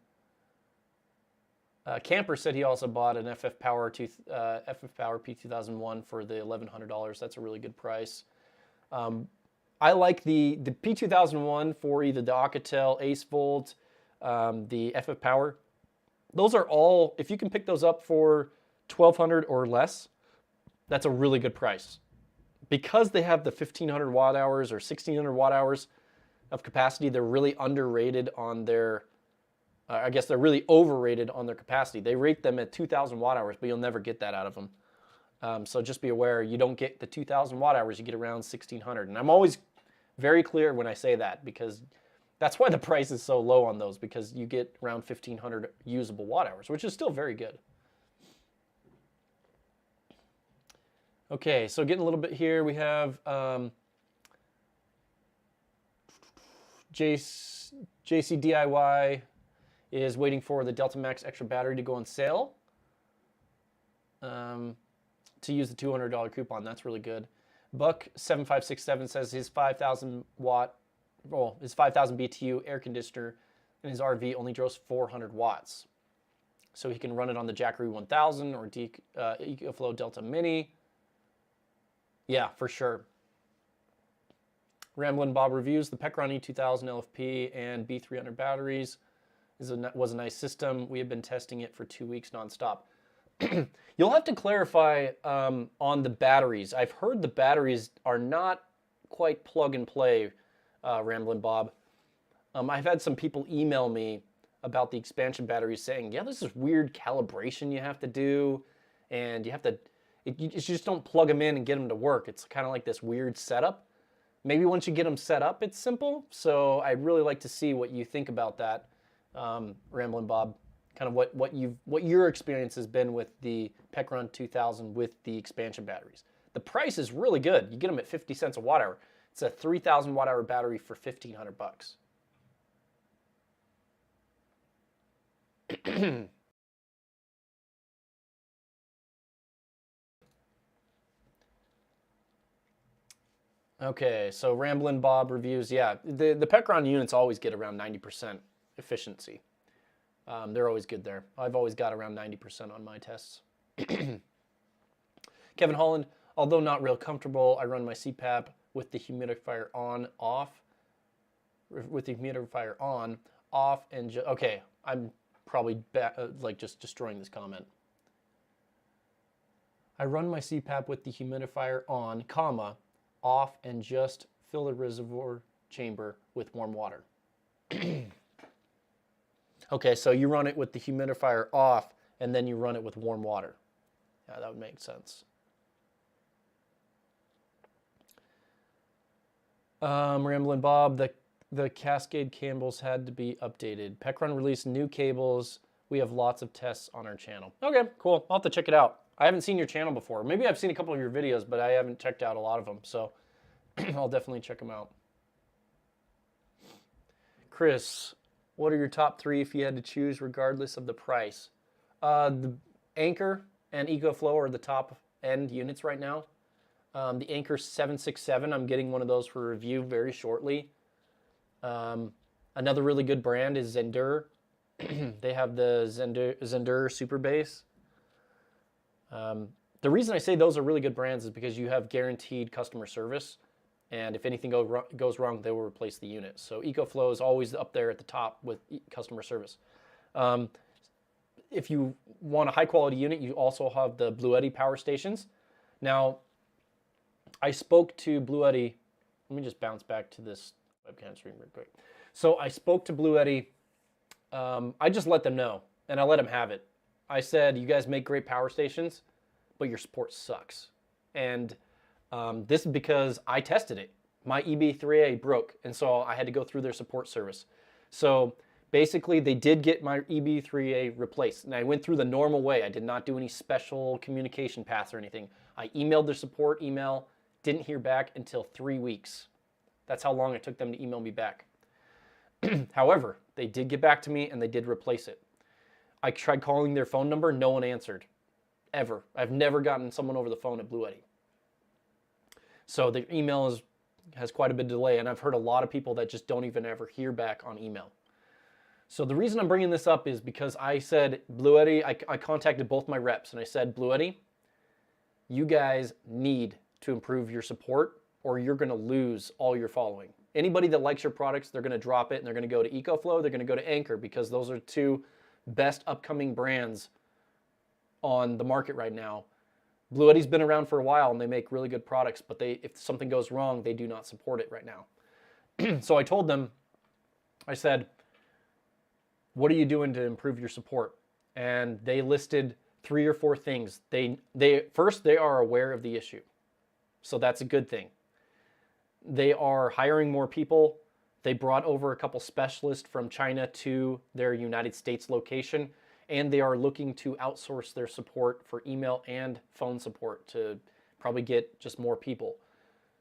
Camper said he also bought an FF Power P2001 for the $1,100. That's a really good price. I like the P2001 for either the Alcatel, Ace Volt, the FF Power. Those are all, if you can pick those up for $1,200 or less, that's a really good price. Because they have the 1,500 watt hours or 1,600 watt hours of capacity, they're really underrated on their, I guess they're really overrated on their capacity. They rate them at 2,000 watt hours, but you'll never get that out of them. So just be aware, you don't get the 2,000 watt hours, you get around 1,600. And I'm always very clear when I say that, because that's why the price is so low on those, because you get around 1,500 usable watt hours, which is still very good. Okay, so getting a little bit here, we have JCDIY is waiting for the Delta Max extra battery to go on sale to use the $200 coupon. That's really good. Buck7567 says his 5,000 BTU air conditioner in his RV only draws 400 watts. So he can run it on the Jackery 1000 or EcoFlow Delta Mini. Yeah, for sure. Ramblin' Bob reviews the Pecron E2000 LFP and B300 batteries was a nice system. We have been testing it for 2 weeks nonstop. You'll have to clarify on the batteries. I've heard the batteries are not quite plug and play, Ramblin' Bob. I've had some people email me about the expansion batteries saying, yeah, this is weird calibration you have to do, and you have to, you just don't plug them in and get them to work. It's kind of like this weird setup. Maybe once you get them set up, it's simple. So I'd really like to see what you think about that, Ramblin' Bob. Kind of what your experience has been with the Pecron 2000 with the expansion batteries. The price is really good. You get them at 50 cents a watt hour. It's a 3,000 watt hour battery for $1,500. Okay, so Ramblin' Bob reviews. Yeah, the Pecron units always get around 90% efficiency. They're always good there. I've always got around 90% on my tests. Kevin Holland, although not real comfortable, I run my CPAP with the humidifier on, off. With the humidifier on, off, and okay, I'm probably like just destroying this comment. I run my CPAP with the humidifier on, comma, off, and just fill the reservoir chamber with warm water. Okay, so you run it with the humidifier off, and then you run it with warm water. Yeah, that would make sense. Ramblin' Bob, the Cascade cables had to be updated. Pecron released new cables. We have lots of tests on our channel. Okay, cool. I'll have to check it out. I haven't seen your channel before. Maybe I've seen a couple of your videos, but I haven't checked out a lot of them, so I'll definitely check them out. Chris, what are your top 3 if you had to choose regardless of the price? The Anchor and EcoFlow are the top end units right now. The Anchor 767, I'm getting one of those for review very shortly. Another really good brand is Zendur. They have the Zendur Super Bass. The reason I say those are really good brands is because you have guaranteed customer service, and if anything goes wrong, they will replace the unit. So EcoFlow is always up there at the top with customer service. If you want a high quality unit, you also have the Bluetti power stations. Now, I spoke to Bluetti. Let me just bounce back to this webcam screen real quick. So I spoke to Bluetti. I just let them know, and I let them have it. I said, you guys make great power stations, but your support sucks. And this is because I tested it. My EB3A broke, and so I had to go through their support service. So basically, they did get my EB3A replaced, and I went through the normal way. I did not do any special communication paths or anything. I emailed their support email, didn't hear back until 3 weeks. That's how long it took them to email me back. However, they did get back to me, and they did replace it. I tried calling their phone number. No one answered, ever. I've never gotten someone over the phone at Bluetti. So the email has quite a bit of delay, and I've heard a lot of people that just don't even ever hear back on email. So the reason I'm bringing this up is because I said, Bluetti, I contacted both my reps, and I said, Bluetti, you guys need to improve your support, or you're going to lose all your following. Anybody that likes your products, they're going to drop it, and they're going to go to EcoFlow, they're going to go to Anchor, because those are two best upcoming brands on the market right now. Bluetti's been around for a while, and they make really good products, but if something goes wrong, they do not support it right now. So I told them, I said, what are you doing to improve your support? And they listed 3 or 4 things. First, they are aware of the issue. So that's a good thing. They are hiring more people. They brought over a couple specialists from China to their United States location, and they are looking to outsource their support for email and phone support to probably get just more people.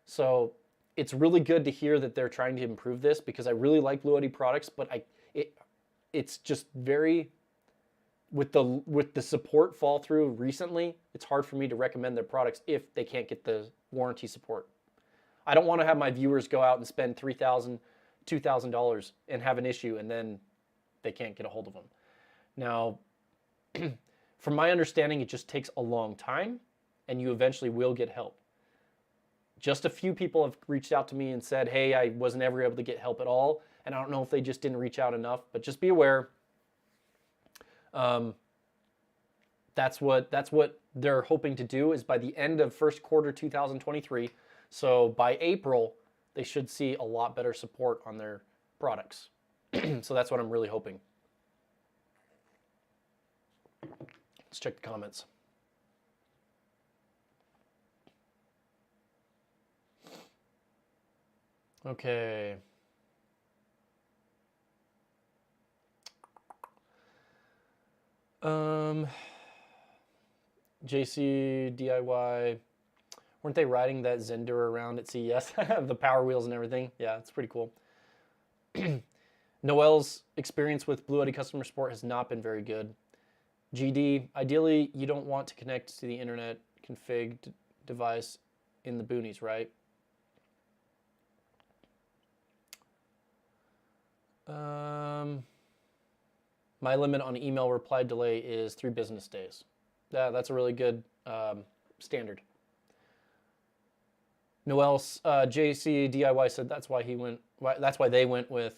So it's really good to hear that they're trying to improve this, because I really like Bluetti products, but it's just very, with the support fall through recently, it's hard for me to recommend their products if they can't get the warranty support. I don't want to have my viewers go out and spend $3,000, $2,000 and have an issue, and then they can't get a hold of them. Now, from my understanding, it just takes a long time, and you eventually will get help. Just a few people have reached out to me and said, hey, I wasn't ever able to get help at all, and I don't know if they just didn't reach out enough, but just be aware. That's what they're hoping to do, is by the end of first quarter 2023. So by April, they should see a lot better support on their products. So that's what I'm really hoping. Let's check the comments. Okay. JC DIY, weren't they riding that Zender around at CES? The Power Wheels and everything. Yeah, it's pretty cool. Noel's experience with Bluetti customer support has not been very good. GD, ideally, you don't want to connect to the internet configured device in the boonies, right? My limit on email reply delay is 3 business days. That's a really good standard. Noel's JC DIY said that's why they went with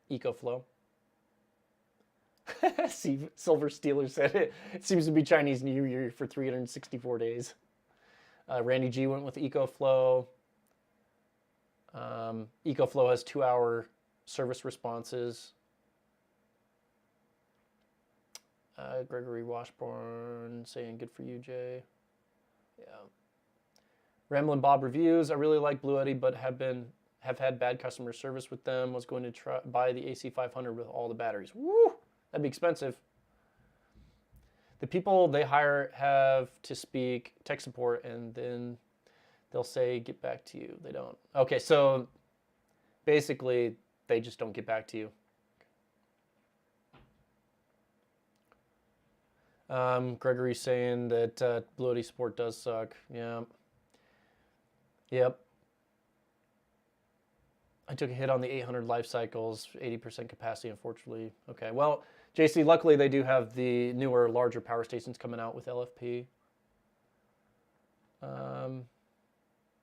EcoFlow. Silver Steeler said it seems to be Chinese New Year for 364 days. Randy G went with EcoFlow. EcoFlow has 2-hour service responses. Gregory Washburn saying good for you, Jay. Yeah. Ramblin' Bob reviews. I really like Bluetti, but have had bad customer service with them. Was going to buy the AC500 with all the batteries. Woo! That'd be expensive. The people they hire have to speak tech support, and then they'll say, get back to you. They don't. Okay, so basically, they just don't get back to you. Gregory's saying that Bluetti support does suck. Yeah. Yep. I took a hit on the 800 life cycles, 80% capacity, unfortunately. Okay, well, JC, luckily they do have the newer, larger power stations coming out with LFP.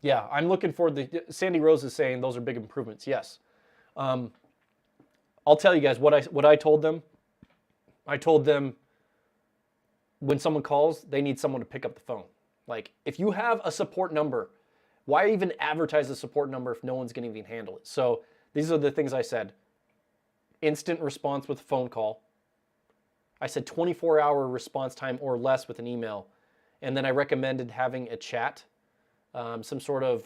Yeah, I'm looking for Sandy Rose is saying those are big improvements. Yes. I'll tell you guys what I told them. I told them when someone calls, they need someone to pick up the phone. Like, if you have a support number, why even advertise the support number if no one's going to even handle it? So these are the things I said. Instant response with a phone call. I said 24-hour response time or less with an email. And then I recommended having a chat, some sort of,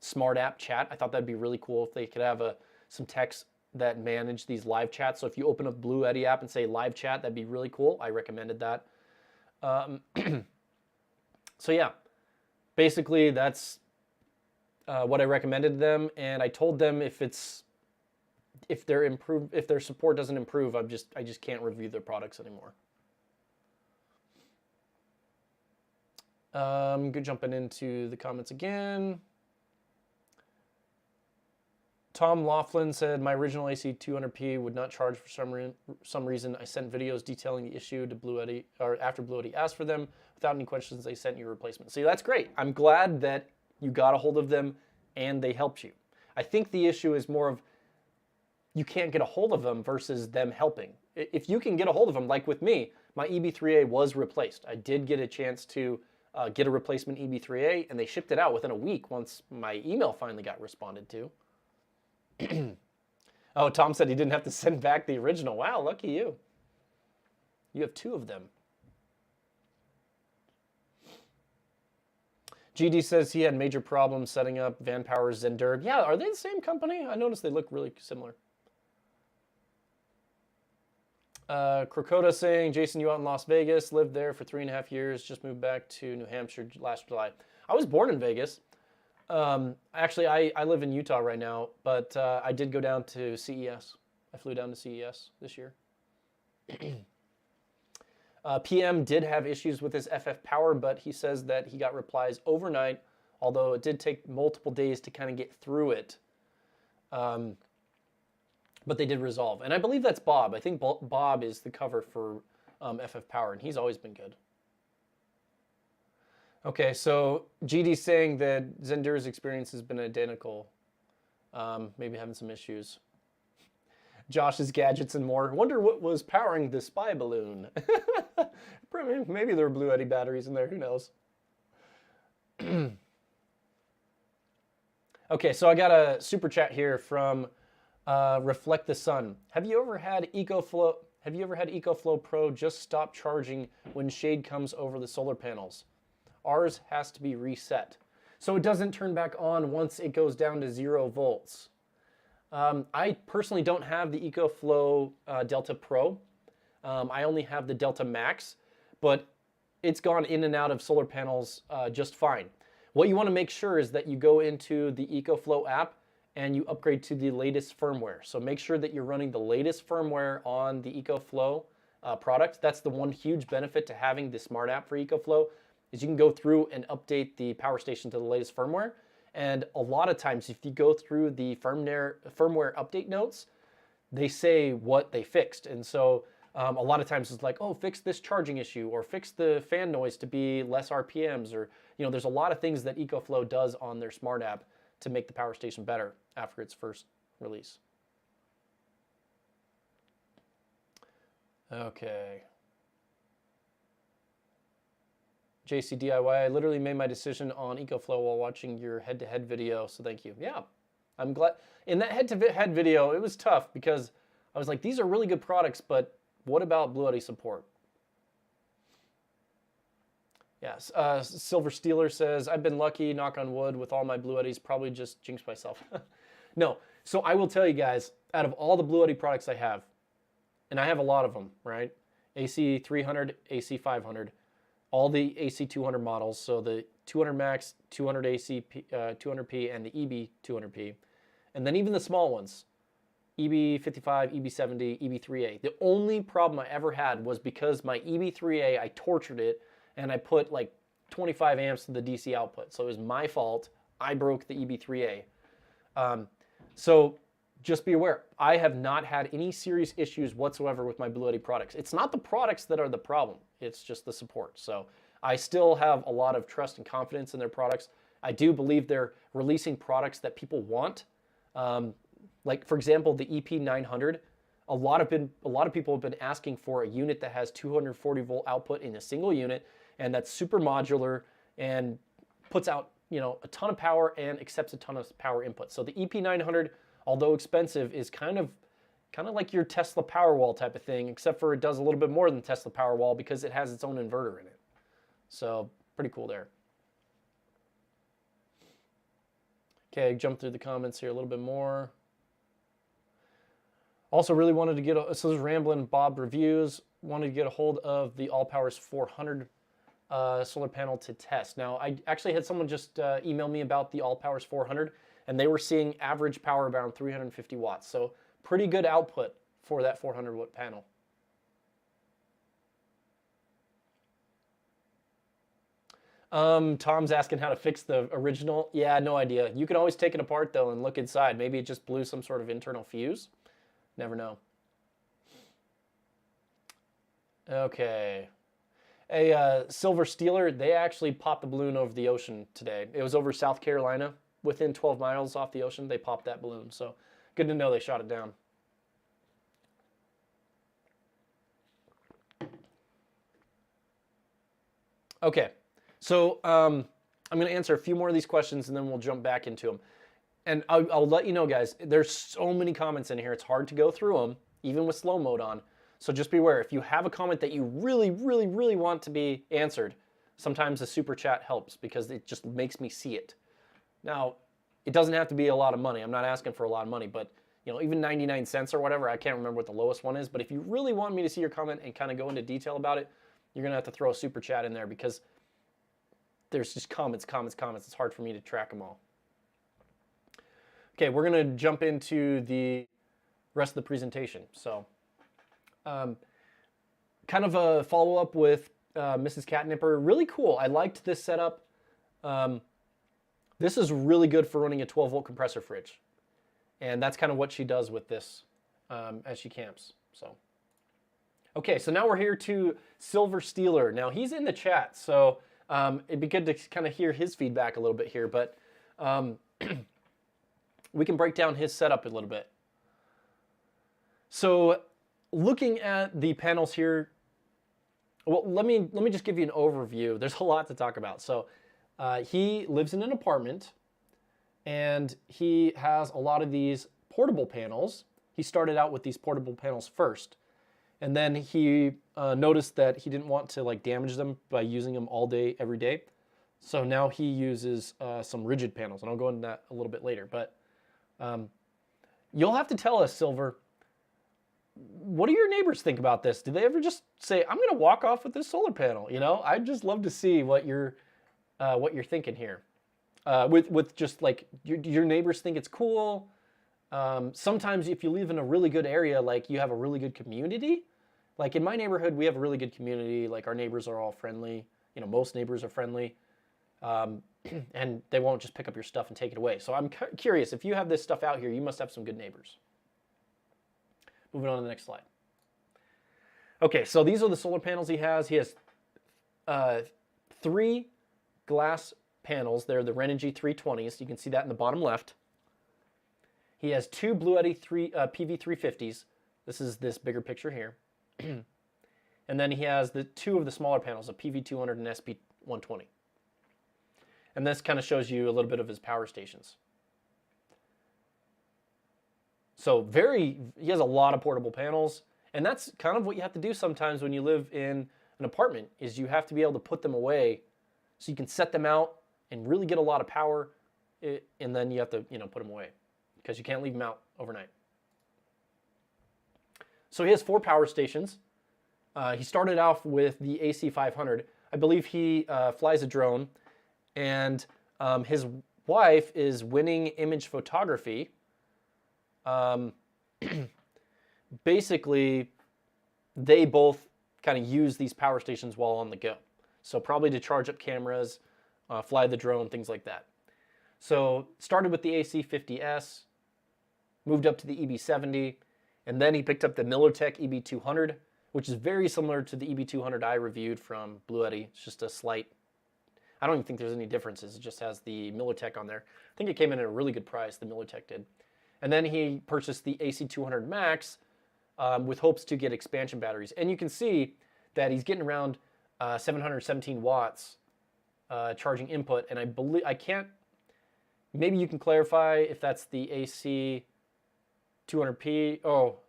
smart app chat. I thought that'd be really cool if they could have some text that manage these live chats. So if you open up Bluetti app and say live chat, that'd be really cool. I recommended that. So yeah. Basically, that's what I recommended them, and I told them if their support doesn't improve, I just can't review their products anymore. Good, jumping into the comments again. Tom Laughlin said, my original AC 200p would not charge for some reason. I sent videos detailing the issue to Blue Eddy, or after Blue Eddy asked for them. Without any questions, they sent you a replacement. See, that's great. I'm glad that you got a hold of them and they helped you. I think the issue is more of you can't get a hold of them versus them helping. If you can get a hold of them, like with me, my EB3A was replaced. I did get a chance to get a replacement EB3A, and they shipped it out within a week once my email finally got responded to. Oh, Tom said he didn't have to send back the original. Wow, lucky you. You have 2 of them. GD says he had major problems setting up Van Power's Zender. Yeah, are they the same company? I noticed they look really similar. Crocota saying, Jason, you out in Las Vegas, lived there for 3.5 years, just moved back to New Hampshire last July. I was born in Vegas. Actually, I live in Utah right now, but I did go down to CES. I flew down to CES this year. PM did have issues with his FF Power, but he says that he got replies overnight, although it did take multiple days to kind of get through it. But they did resolve. And I believe that's Bob. I think Bob is the cover for FF Power, and he's always been good. Okay, so GD's saying that Zender's experience has been identical. Maybe having some issues. Josh's gadgets and more. Wonder what was powering the spy balloon. Maybe there were Blue Eddy batteries in there. Who knows? Okay, so I got a super chat here from Reflect the Sun. Have you ever had EcoFlow Pro just stop charging when shade comes over the solar panels? Ours has to be reset, so it doesn't turn back on once it goes down to 0 volts. I personally don't have the EcoFlow Delta Pro. I only have the Delta Max, but it's gone in and out of solar panels just fine. What you want to make sure is that you go into the EcoFlow app and you upgrade to the latest firmware. So make sure that you're running the latest firmware on the EcoFlow product. That's the one huge benefit to having the smart app for EcoFlow, is you can go through and update the power station to the latest firmware. And a lot of times, if you go through the firmware update notes, they say what they fixed. And so a lot of times it's like, oh, fix this charging issue, or fix the fan noise to be less RPMs, or there's a lot of things that EcoFlow does on their smart app to make the power station better after its first release. Okay. JC DIY, I literally made my decision on EcoFlow while watching your head-to-head video, so thank you. Yeah, I'm glad. In that head-to-head video, it was tough because I was like, these are really good products, but what about Blue Eddy support? Yes, Silver Steeler says, I've been lucky, knock on wood, with all my Blue Eddies, probably just jinxed myself. No, so I will tell you guys, out of all the Blue Eddy products I have, and I have a lot of them, right? AC 300, AC 500, all the AC 200 models, so the 200 Max, 200 AC, 200p, and the EB 200p, and then even the small ones, EB55, EB70, EB3A. The only problem I ever had was because my EB3A, I tortured it, and I put like 25 amps to the DC output. So it was my fault. I broke the EB3A. So just be aware, I have not had any serious issues whatsoever with my Blue Eddy products. It's not the products that are the problem. It's just the support. So I still have a lot of trust and confidence in their products. I do believe they're releasing products that people want. Like, for example, the EP900. A lot of people have been asking for a unit that has 240 volt output in a single unit, and that's super modular and puts out a ton of power and accepts a ton of power input. So the EP900, although expensive, is kind of like your Tesla Powerwall type of thing, except for it does a little bit more than Tesla Powerwall because it has its own inverter in it. So pretty cool there. Okay, jump through the comments here a little bit more. Also really wanted to get, so this is Ramblin' Bob Reviews, wanted to get a hold of the Allpowers 400 solar panel to test. Now, I actually had someone just email me about the Allpowers 400, and they were seeing average power around 350 watts. So pretty good output for that 400 watt panel. Tom's asking how to fix the original. Yeah, no idea. You can always take it apart though and look inside. Maybe it just blew some sort of internal fuse. Never know. Okay. A Silver Stealer, they actually popped the balloon over the ocean today. It was over South Carolina, within 12 miles off the ocean. They popped that balloon. So good to know they shot it down. Okay. So I'm going to answer a few more of these questions and then we'll jump back into them. And I'll let you know, guys, there's so many comments in here. It's hard to go through them, even with slow mode on. So just be aware, if you have a comment that you really, really, really want to be answered, sometimes the super chat helps because it just makes me see it. Now, it doesn't have to be a lot of money. I'm not asking for a lot of money, but you know, even 99 cents or whatever, I can't remember what the lowest one is. But if you really want me to see your comment and kind of go into detail about it, you're going to have to throw a super chat in there because there's just comments. It's hard for me to track them all. Okay, we're going to jump into the rest of the presentation. So kind of a follow-up with Mrs. Catnipper. Really cool. I liked this setup. This is really good for running a 12-volt compressor fridge. And that's kind of what she does with this as she camps. So, okay, so now we're here to Silver Stealer. Now, he's in the chat, so it'd be good to kind of hear his feedback a little bit here. But we can break down his setup a little bit. So looking at the panels here, well, let me just give you an overview. There's a lot to talk about. So he lives in an apartment, and he has a lot of these portable panels. He started out with these portable panels first, and then he noticed that he didn't want to like damage them by using them all day, every day. So now he uses some rigid panels, and I'll go into that a little bit later. But you'll have to tell us, Silver, what do your neighbors think about this? Do they ever just say, I'm going to walk off with this solar panel? You know, I'd just love to see what you're thinking here. With just like, your neighbors think it's cool. Sometimes if you live in a really good area, like you have a really good community. Like in my neighborhood, we have a really good community. Like our neighbors are all friendly. You know, most neighbors are friendly. And they won't just pick up your stuff and take it away. So I'm curious, if you have this stuff out here, you must have some good neighbors. Moving on to the next slide. Okay, so these are the solar panels he has. He has 3 glass panels. They're the Renogy 320s. You can see that in the bottom left. He has 2 Bluetti PV350s. This is this bigger picture here. And then he has the 2 of the smaller panels, a PV200 and SP120. And this kind of shows you a little bit of his power stations. So he has a lot of portable panels, and that's kind of what you have to do sometimes when you live in an apartment, is you have to be able to put them away so you can set them out and really get a lot of power, and then you have to, you know, put them away because you can't leave them out overnight. So he has 4 power stations. He started off with the AC500. I believe he flies a drone, and his wife is winning image photography. Basically, they both kind of use these power stations while on the go. So probably to charge up cameras, fly the drone, things like that. So started with the AC50S, moved up to the EB70, and then he picked up the MillerTech EB200, which is very similar to the EB200 I reviewed from Bluetti. It's just a slight, I don't even think there's any differences. It just has the MillerTech on there. I think it came in at a really good price, the MillerTech did. And then he purchased the AC200 Max with hopes to get expansion batteries. And you can see that he's getting around 717 watts charging input. And I believe, maybe you can clarify if that's the AC200P. Oh,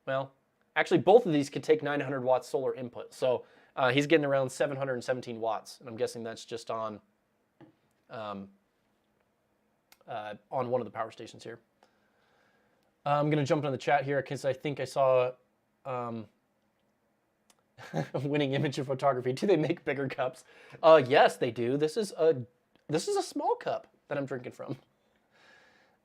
well, actually both of these could take 900 watts solar input. So he's getting around 717 watts. And I'm guessing that's just on one of the power stations here. I'm going to jump into the chat here because I think I saw winning image of photography. Do they make bigger cups? Yes, they do. This is a small cup that I'm drinking from.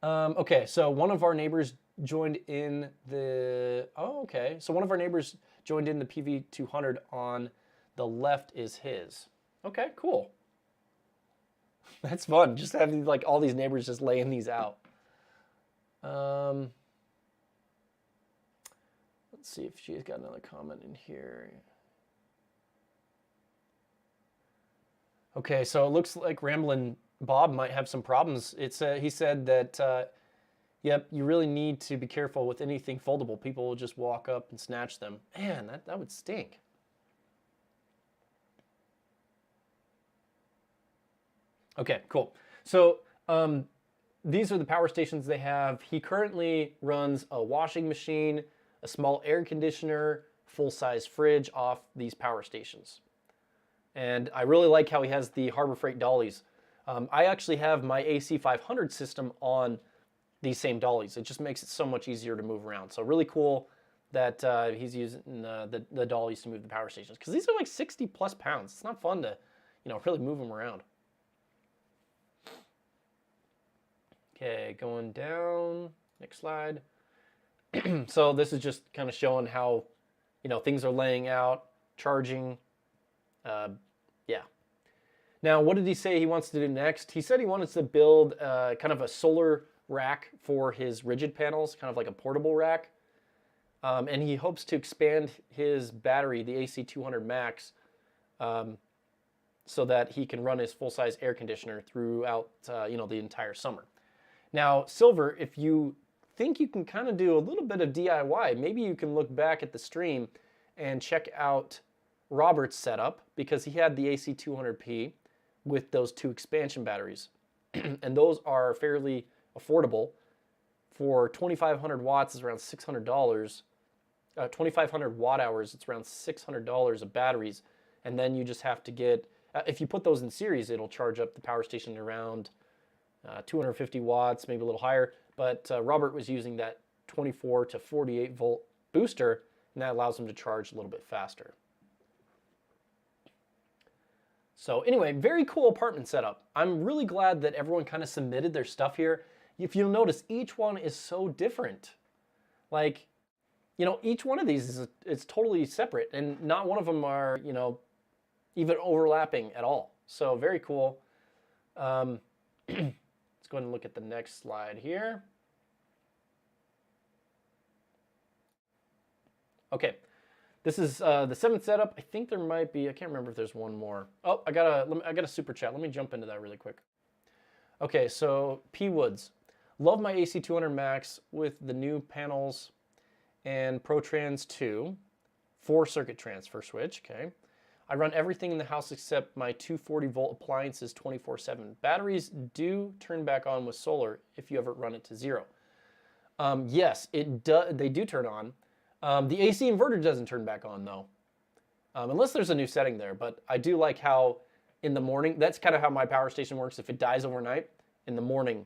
Okay, so one of our neighbors joined in the... Oh, okay. So one of our neighbors joined in the PV200 on the left is his. Okay, cool. That's fun. Just having like all these neighbors just laying these out. Let's see if she's got another comment in here. Okay, so it looks like Ramblin' Bob might have some problems. He said that, yep, you really need to be careful with anything foldable. People will just walk up and snatch them. Man, that would stink. Okay, cool. So these are the power stations they have. He currently runs a washing machine, a small air conditioner, full-size fridge off these power stations. And I really like how he has the Harbor Freight dollies. I actually have my AC 500 system on these same dollies. It just makes it so much easier to move around. So really cool that he's using the dollies to move the power stations, because these are like 60 plus pounds. It's not fun to, really move them around. Okay, going down, next slide. So this is just kind of showing how, things are laying out, charging. Yeah. Now, what did he say he wants to do next? He said he wanted to build kind of a solar rack for his rigid panels, kind of like a portable rack. And he hopes to expand his battery, the AC200 Max, so that he can run his full-size air conditioner throughout, the entire summer. Now, Silver, if you think you can kind of do a little bit of DIY, maybe you can look back at the stream and check out Robert's setup, because he had the AC200P with those 2 expansion batteries. And those are fairly affordable. For 2,500 watts, it's around $600. 2,500 watt hours, it's around $600 of batteries. And then you just have to get, if you put those in series, it'll charge up the power station around 250 watts, maybe a little higher. But Robert was using that 24 to 48 volt booster, and that allows him to charge a little bit faster. So anyway, very cool apartment setup. I'm really glad that everyone kind of submitted their stuff here. If you'll notice, each one is so different. Like, each one of these is totally separate, and not one of them are, even overlapping at all. So very cool. Let's go ahead and look at the next slide here. Okay. This is the 7th setup. I think there might be, I can't remember if there's one more. Oh, I got a super chat. Let me jump into that really quick. Okay, so P Woods. Love my AC200 Max with the new panels and ProTrans 2, 4-circuit transfer switch, okay. I run everything in the house except my 240 volt appliances 24/7. Batteries do turn back on with solar if you ever run it to 0. Yes, they do turn on. The AC inverter doesn't turn back on though, unless there's a new setting there. But I do like how in the morning, that's kind of how my power station works. If it dies overnight, in the morning,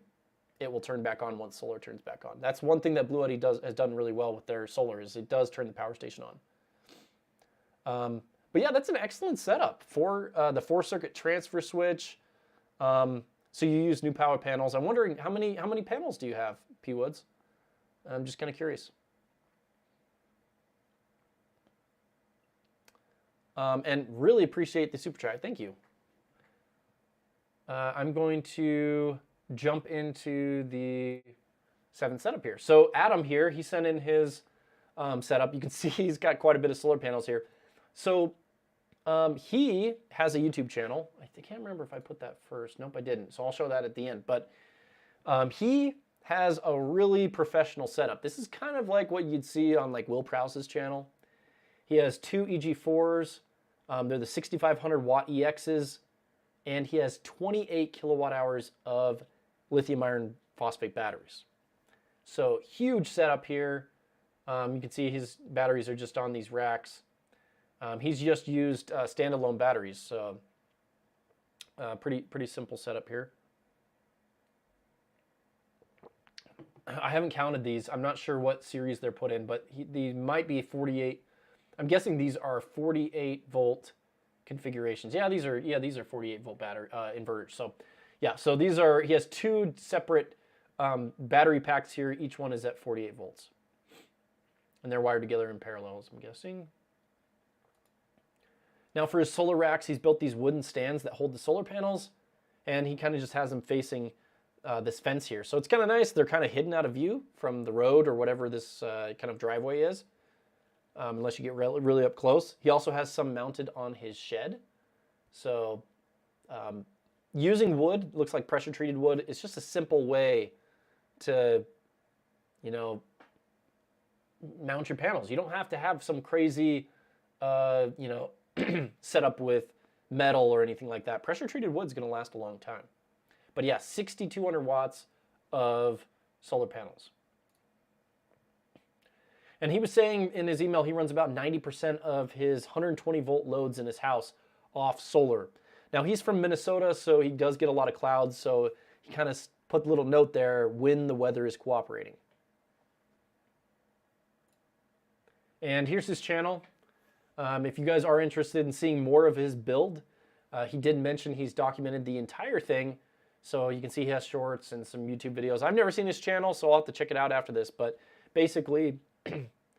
it will turn back on once solar turns back on. That's one thing that Blue Eddy has done really well with their solar, is it does turn the power station on. But yeah, that's an excellent setup for the 4-circuit transfer switch. So you use new power panels. I'm wondering how many panels do you have, P Woods? I'm just kind of curious. And really appreciate the super chat. Thank you. I'm going to jump into the 7th setup here. So Adam here, he sent in his setup. You can see he's got quite a bit of solar panels here. So he has a YouTube channel. I can't remember if I put that first. Nope, I didn't. So I'll show that at the end. But he has a really professional setup. This is kind of like what you'd see on like Will Prowse's channel. He has 2 EG4s. They're the 6,500 watt EXs, and he has 28 kilowatt hours of lithium iron phosphate batteries. So huge setup here. You can see his batteries are just on these racks. He's just used standalone batteries, so pretty simple setup here. I haven't counted these. I'm not sure what series they're put in, but these might be 48. I'm guessing these are 48 volt configurations. Yeah, these are 48 volt battery inverters. So yeah, so these are, he has 2 separate battery packs here. Each one is at 48 volts. And they're wired together in parallels, I'm guessing. Now for his solar racks, he's built these wooden stands that hold the solar panels. and he kind of just has them facing this fence here. So it's kind of nice. They're kind of hidden out of view from the road or whatever this kind of driveway is, unless you get really up close. He also has some mounted on his shed. So using wood, looks like pressure treated wood, it's just a simple way to, you know, mount your panels. You don't have to have some crazy, you know, setup with metal or anything like that. Pressure treated wood is going to last a long time. But yeah, 6,200 watts of solar panels. And he was saying in his email he runs about 90% of his 120 volt loads in his house off solar. Now he's from Minnesota, so he does get a lot of clouds, so he kind of put a little note there when the weather is cooperating. And here's his channel. If you guys are interested in seeing more of his build, he did mention he's documented the entire thing, so you can see he has shorts and some YouTube videos. I've never seen his channel, so I'll have to check it out after this, but basically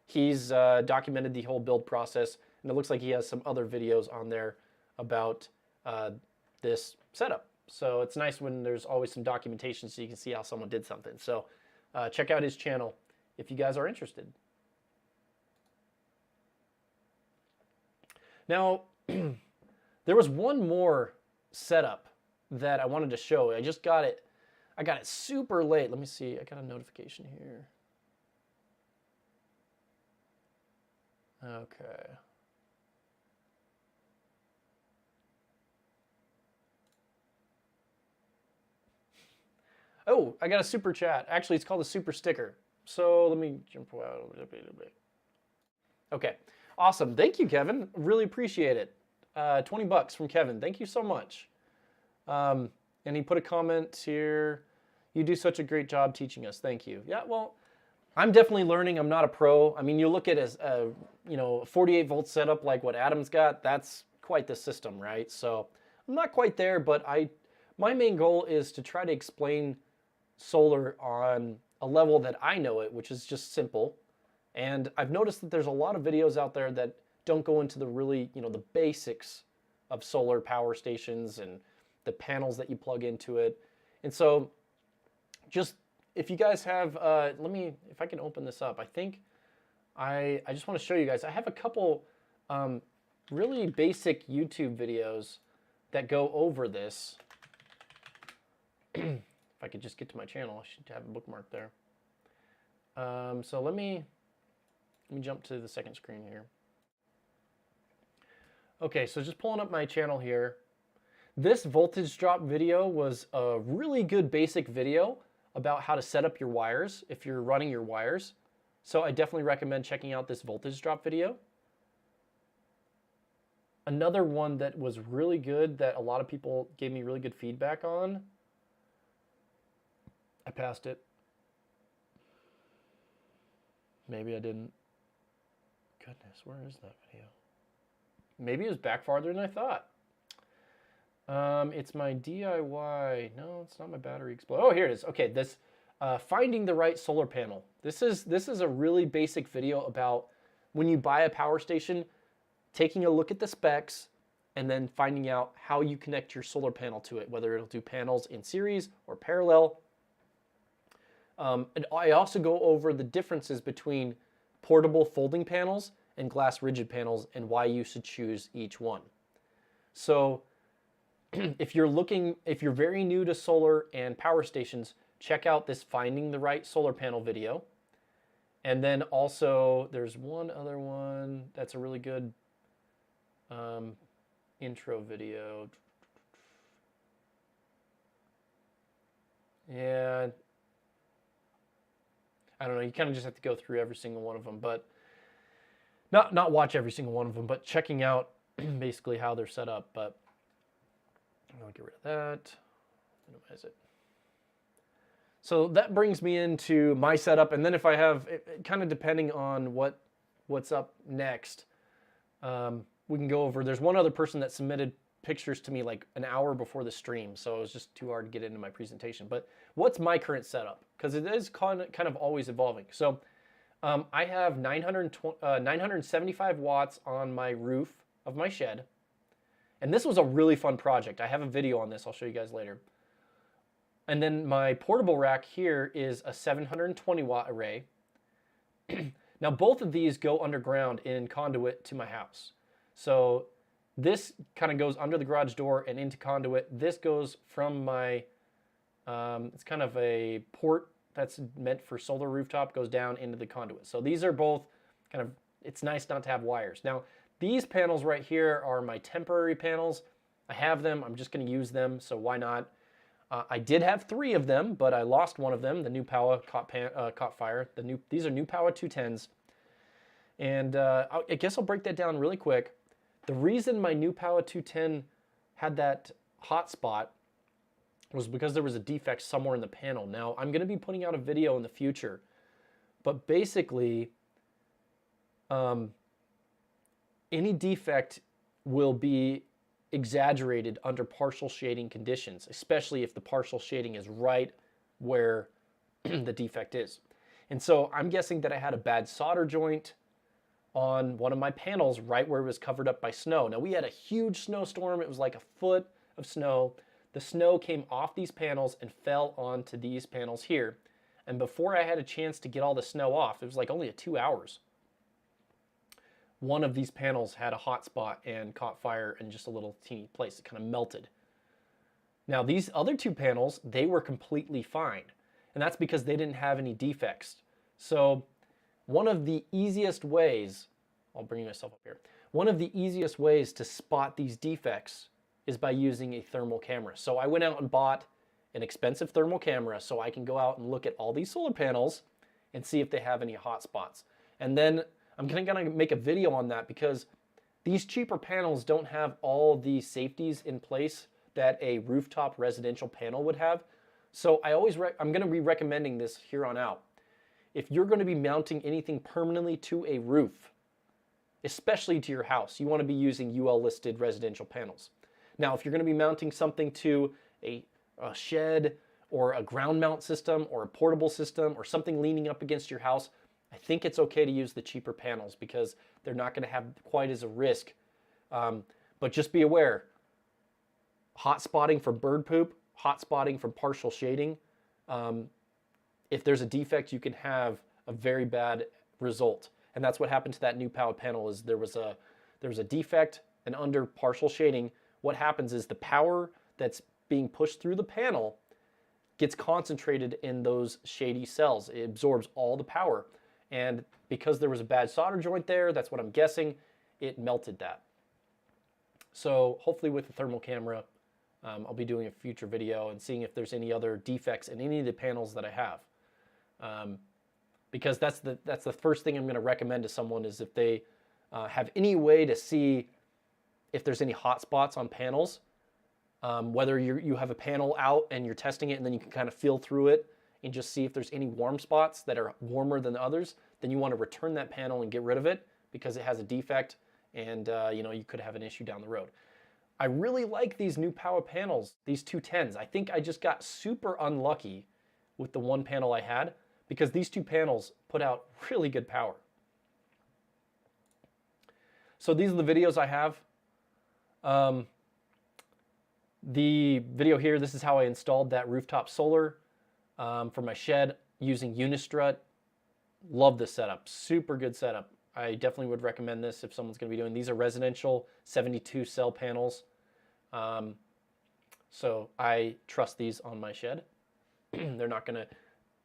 he's documented the whole build process, and it looks like he has some other videos on there about this setup. So it's nice when there's always some documentation so you can see how someone did something. So check out his channel if you guys are interested. Now, there was one more setup that I wanted to show. I just got it. I got it super late. Let me see. I got a notification here. Okay. Oh, I got a super chat. Actually, it's called a super sticker. So let me jump out a little bit. Okay. Awesome. Thank you, Kevin. Really appreciate it. 20 bucks from Kevin. Thank you so much. And he put a comment here. You do such a great job teaching us. Thank you. Yeah, well, I'm definitely learning. I'm not a pro. I mean, you look at a 48 volt setup like what Adam's got. That's quite the system, right? So I'm not quite there, but my main goal is to try to explain solar on a level that I know it, which is just simple. And I've noticed that there's a lot of videos out there that don't go into the really, the basics of solar power stations and the panels that you plug into it. And so just, if you guys have, if I can open this up, I think I just want to show you guys. I have a couple really basic YouTube videos that go over this. If I could just get to my channel, I should have a bookmark there. So let me jump to the second screen here. Okay, so just pulling up my channel here. This voltage drop video was a really good basic video about how to set up your wires if you're running your wires. So I definitely recommend checking out this voltage drop video. Another one that was really good that a lot of people gave me really good feedback on. I passed it. Maybe I didn't. Goodness, where is that video? Maybe it was back farther than I thought. It's my DIY. No, it's not my battery explode. Oh, here it is. Okay, this finding the right solar panel. This is a really basic video about when you buy a power station, taking a look at the specs, and then finding out how you connect your solar panel to it, whether it'll do panels in series or parallel. And I also go over the differences between portable folding panels and glass rigid panels and why you should choose each one. So if you're very new to solar and power stations, check out this Finding the Right Solar Panel video. And then also there's one other one that's a really good intro video. Yeah, I don't know, you kind of just have to go through every single one of them, but not watch every single one of them, but checking out basically how they're set up. But I'll get rid of that, minimize it. So that brings me into my setup, and then if I have, kind of depending on what's up next, we can go over, there's one other person that submitted pictures to me like an hour before the stream, so it was just too hard to get into my presentation. But what's my current setup? Because it is kind of always evolving. So I have 975 watts on my roof of my shed, And this was a really fun project. I have a video on this. I'll show you guys later. And then my portable rack here is a 720 watt array. Now both of these go underground in conduit to my house. So this kind of goes under the garage door and into conduit. This goes from my, it's kind of a port that's meant for solar rooftop, goes down into the conduit. So these are both kind of, it's nice not to have wires. Now these panels right here are my temporary panels. I have them, I'm just gonna use them, so why not? I did have 3 of them, but I lost one of them. The New Power caught fire. These are New Power 210s. And I guess I'll break that down really quick. The reason my New Power 210 had that hot spot was because there was a defect somewhere in the panel. Now, I'm going to be putting out a video in the future, but basically, any defect will be exaggerated under partial shading conditions, especially if the partial shading is right where the defect is. And so I'm guessing that I had a bad solder joint on one of my panels right where it was covered up by snow. Now we had a huge snowstorm. It was like a foot of snow. The snow came off these panels and fell onto these panels here. And before I had a chance to get all the snow off, it was like only 2 hours. One of these panels had a hot spot and caught fire in just a little teeny place. It kind of melted. Now these other 2 panels, they were completely fine. And that's because they didn't have any defects. So one of the easiest ways, I'll bring myself up here. One of the easiest ways to spot these defects is by using a thermal camera. So I went out and bought an expensive thermal camera so I can go out and look at all these solar panels and see if they have any hot spots. And then I'm gonna make a video on that because these cheaper panels don't have all the safeties in place that a rooftop residential panel would have. So I'm gonna be recommending this here on out. If you're gonna be mounting anything permanently to a roof, especially to your house, you wanna be using UL listed residential panels. Now, if you're gonna be mounting something to a shed or a ground mount system or a portable system or something leaning up against your house, I think it's okay to use the cheaper panels because they're not going to have quite as a risk. But just be aware, hot spotting from bird poop, hot spotting from partial shading, if there's a defect, you can have a very bad result. And that's what happened to that New Power panel is there was a defect, and under partial shading, what happens is the power that's being pushed through the panel gets concentrated in those shady cells. It absorbs all the power. And because there was a bad solder joint there, that's what I'm guessing, it melted that. So hopefully with the thermal camera, I'll be doing a future video and seeing if there's any other defects in any of the panels that I have. Because that's the first thing I'm gonna recommend to someone is if they have any way to see if there's any hot spots on panels, whether you have a panel out and you're testing it and then you can kind of feel through it and just see if there's any warm spots that are warmer than others, then you want to return that panel and get rid of it because it has a defect and you could have an issue down the road. I really like these New Power panels, these 210s. I think I just got super unlucky with the one panel I had because these 2 panels put out really good power. So these are the videos I have. The video here, this is how I installed that rooftop solar for my shed using Unistrut. Love this setup, super good setup. I definitely would recommend this if someone's gonna be doing, these are residential 72 cell panels. So I trust these on my shed. They're not gonna,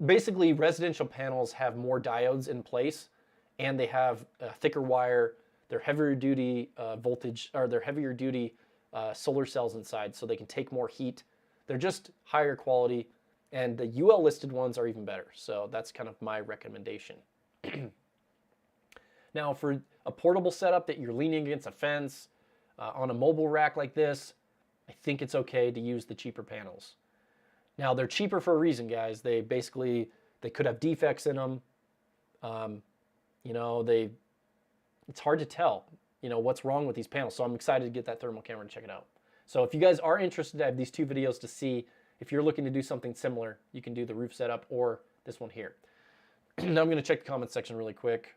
basically residential panels have more diodes in place and they have a thicker wire. They're heavier duty voltage, or they're heavier duty solar cells inside so they can take more heat. They're just higher quality. And the UL listed ones are even better. So that's kind of my recommendation. Now for a portable setup that you're leaning against a fence, on a mobile rack like this, I think it's okay to use the cheaper panels. Now they're cheaper for a reason, guys. They could have defects in them. It's hard to tell, what's wrong with these panels. So I'm excited to get that thermal camera and check it out. So if you guys are interested, I have these 2 videos to see. If you're looking to do something similar, you can do the roof setup or this one here. Now I'm going to check the comment section really quick.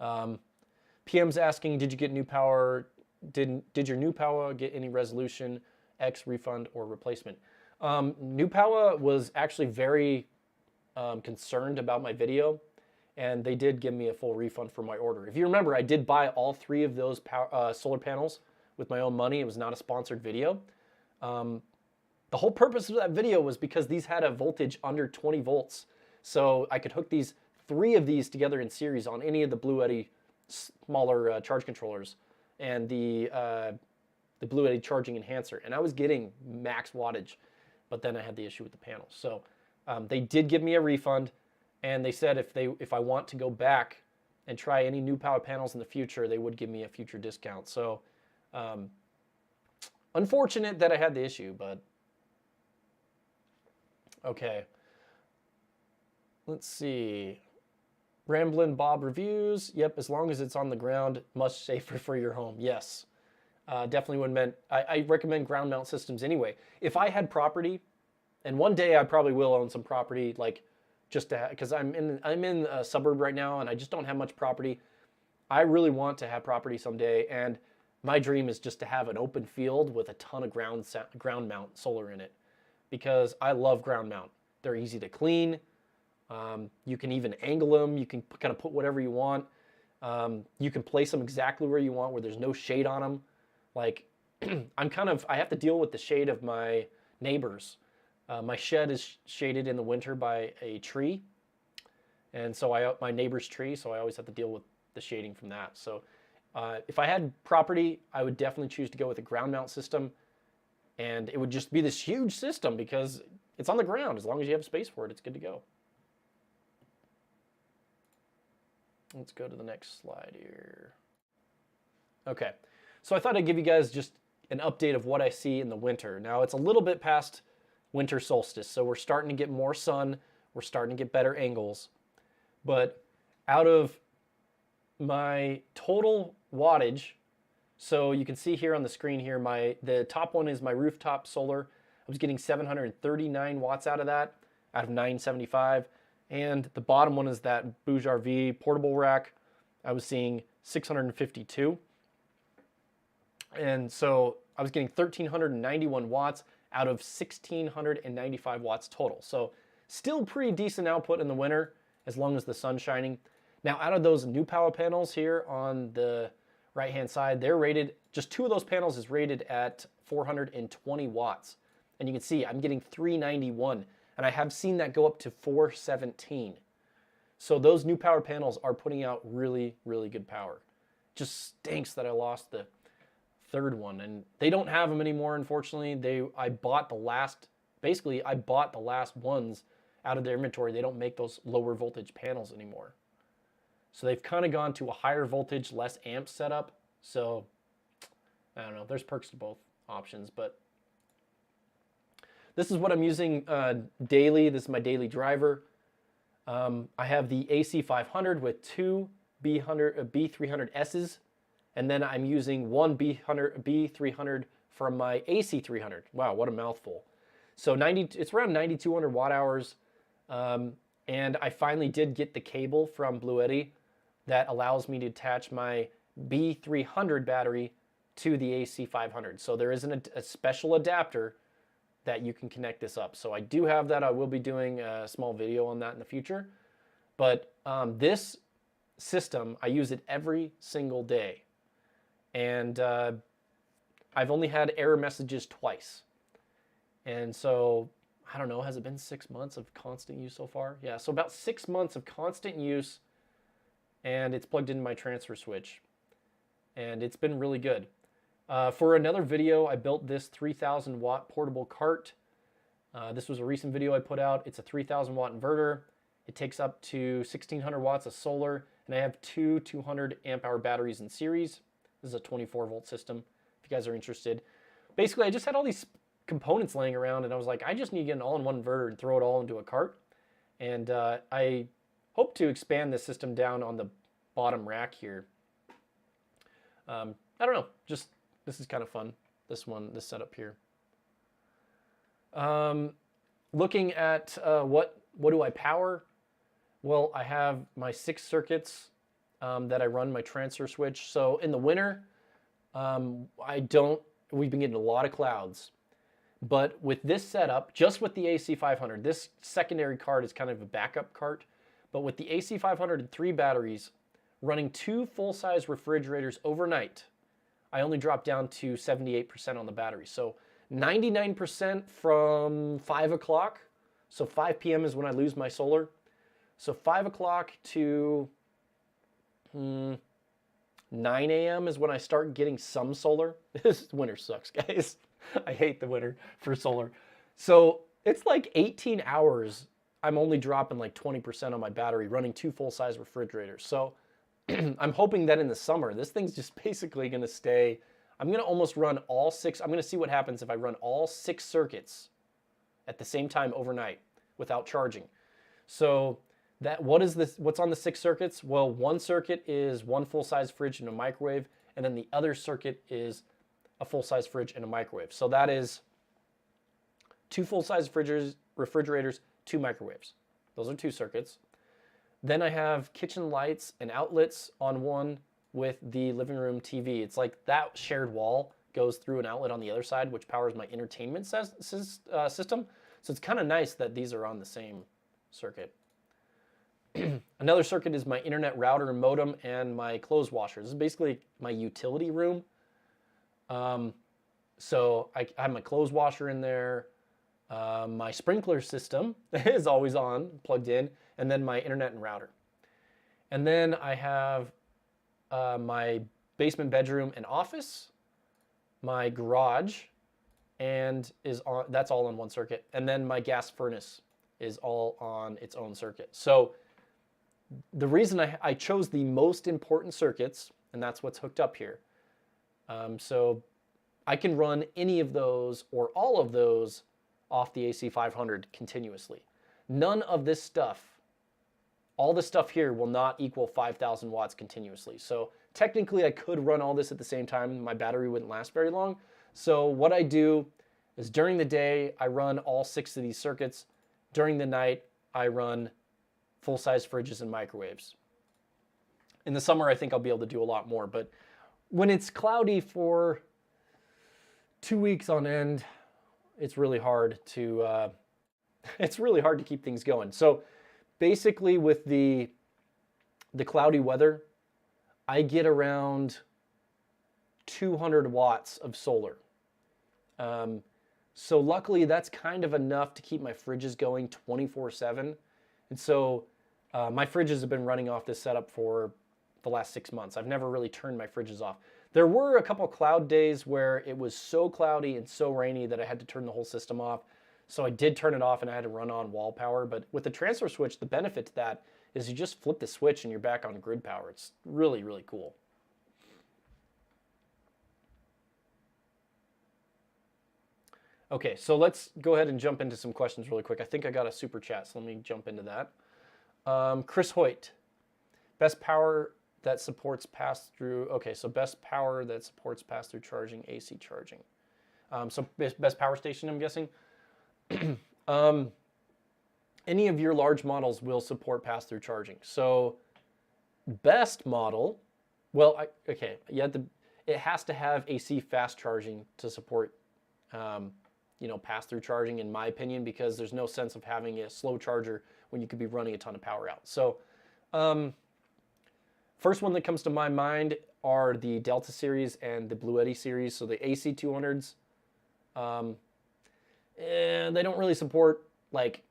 PM's asking, did you get New Power did your new power get any resolution, X refund or replacement? New power was actually very concerned about my video, and they did give me a full refund for my order. If you remember, I did buy all 3 of those solar panels with my own money. It was not a sponsored video. The whole purpose of that video was because these had a voltage under 20 volts. So I could hook these 3 of these together in series on any of the Bluetti smaller charge controllers and the Bluetti charging enhancer. And I was getting max wattage, but then I had the issue with the panels. So they did give me a refund, and they said if I want to go back and try any new power panels in the future, they would give me a future discount. So unfortunate that I had the issue, but okay. Let's see. Ramblin' Bob reviews. Yep, as long as it's on the ground, much safer for your home. Yes, definitely would meant. I recommend ground mount systems anyway. If I had property, and one day I probably will own some property, like just to because I'm in a suburb right now, and I just don't have much property. I really want to have property someday, and my dream is just to have an open field with a ton of ground mount solar in it, because I love ground mount. They're easy to clean. You can even angle them. You can kind of put whatever you want. You can place them exactly where you want, where there's no shade on them. Like I have to deal with the shade of my neighbors. My shed is shaded in the winter by a tree, and so my neighbor's tree, so I always have to deal with the shading from that. So if I had property, I would definitely choose to go with a ground mount system, and it would just be this huge system because it's on the ground. As long as you have space for it, it's good to go. Let's go to the next slide here. Okay, so I thought I'd give you guys just an update of what I see in the winter. Now it's a little bit past winter solstice, so we're starting to get more sun, we're starting to get better angles, but out of my total wattage, so you can see here on the screen here, the top one is my rooftop solar. I was getting 739 watts out of that, out of 975. And the bottom one is that Bouge RV portable rack. I was seeing 652. And so I was getting 1,391 watts out of 1,695 watts total. So still pretty decent output in the winter as long as the sun's shining. Now out of those new power panels here on the right-hand side, they're rated, just 2 of those panels is rated at 420 watts. And you can see I'm getting 391. And I have seen that go up to 417. So those new power panels are putting out really, really good power. Just stinks that I lost the 3rd one. And they don't have them anymore, unfortunately. I bought the last ones out of their inventory. They don't make those lower voltage panels anymore. So they've kind of gone to a higher voltage, less amp setup. So I don't know, there's perks to both options, but this is what I'm using daily. This is my daily driver. I have the AC500 with 2 B300Ss, and then I'm using 1 B300 from my AC300. Wow, what a mouthful. So it's around 9,200 watt hours, and I finally did get the cable from Bluetti that allows me to attach my B300 battery to the AC500. So there isn't a special adapter that you can connect this up. So I do have that. I will be doing a small video on that in the future. But this system, I use it every single day. And I've only had error messages twice. And so, I don't know, has it been 6 months of constant use so far? Yeah, so about 6 months of constant use, and it's plugged into my transfer switch. And it's been really good. For another video, I built this 3,000 watt portable cart. This was a recent video I put out. It's a 3,000 watt inverter. It takes up to 1,600 watts of solar, and I have 2 200 amp hour batteries in series. This is a 24 volt system, if you guys are interested. Basically, I just had all these components laying around, and I was like, I just need to get an all-in-one inverter and throw it all into a cart. And I hope to expand this system down on the bottom rack here. I don't know, just this is kind of fun, this setup here. Looking at what do I power? Well, I have my 6 circuits that I run my transfer switch. So in the winter, We've been getting a lot of clouds. But with this setup, just with the AC500, this secondary cart is kind of a backup cart. But with the AC500 and 3 batteries, running 2 full-size refrigerators overnight, I only dropped down to 78% on the battery. So 99% from 5 o'clock. So 5 p.m. is when I lose my solar. So 5 o'clock to 9 a.m. is when I start getting some solar. This winter sucks, guys. I hate the winter for solar. So it's like 18 hours. I'm only dropping like 20% on my battery running 2 full-size refrigerators. So I'm hoping that in the summer, this thing's just basically going to stay. I'm going to almost run all 6. I'm going to see what happens if I run all 6 circuits at the same time overnight without charging. So what's on the 6 circuits? Well, one circuit is 1 full-size fridge and a microwave, and then the other circuit is a full-size fridge and a microwave. So that is 2 full-size refrigerators, 2 microwaves. Those are 2 circuits. Then I have kitchen lights and outlets on one with the living room TV. It's like that shared wall goes through an outlet on the other side, which powers my entertainment system. So it's kind of nice that these are on the same circuit. Another circuit is my internet router and modem and my clothes washer. This is basically my utility room. So I have my clothes washer in there. My sprinkler system is always on, plugged in, and then my internet and router. And then I have my basement bedroom and office, my garage, and that's all on one circuit. And then my gas furnace is all on its own circuit. So the reason I chose the most important circuits, and that's what's hooked up here. So I can run any of those or all of those off the AC500 continuously. None of this stuff, all the stuff here will not equal 5,000 watts continuously. So technically I could run all this at the same time. My battery wouldn't last very long. So what I do is during the day, I run all 6 of these circuits. During the night, I run full-size fridges and microwaves. In the summer, I think I'll be able to do a lot more. But when it's cloudy for 2 weeks on end, it's really hard to keep things going. So basically with the cloudy weather, I get around 200 watts of solar. So luckily that's kind of enough to keep my fridges going 24/7. And so my fridges have been running off this setup for the last 6 months. I've never really turned my fridges off. There were a couple cloud days where it was so cloudy and so rainy that I had to turn the whole system off. So I did turn it off and I had to run on wall power. But with the transfer switch, the benefit to that is you just flip the switch and you're back on grid power. It's really, really cool. Okay, so let's go ahead and jump into some questions really quick. I think I got a super chat, so let me jump into that. Chris Hoyt, best power that supports pass-through. Okay, so best power that supports pass-through charging, AC charging. So best power station, I'm guessing. Any of your large models will support pass-through charging. So best model, well, it has to have AC fast charging to support pass-through charging, in my opinion, because there's no sense of having a slow charger when you could be running a ton of power out. So first one that comes to my mind are the Delta series and the Bluetti series. So the AC200s, and they don't really support like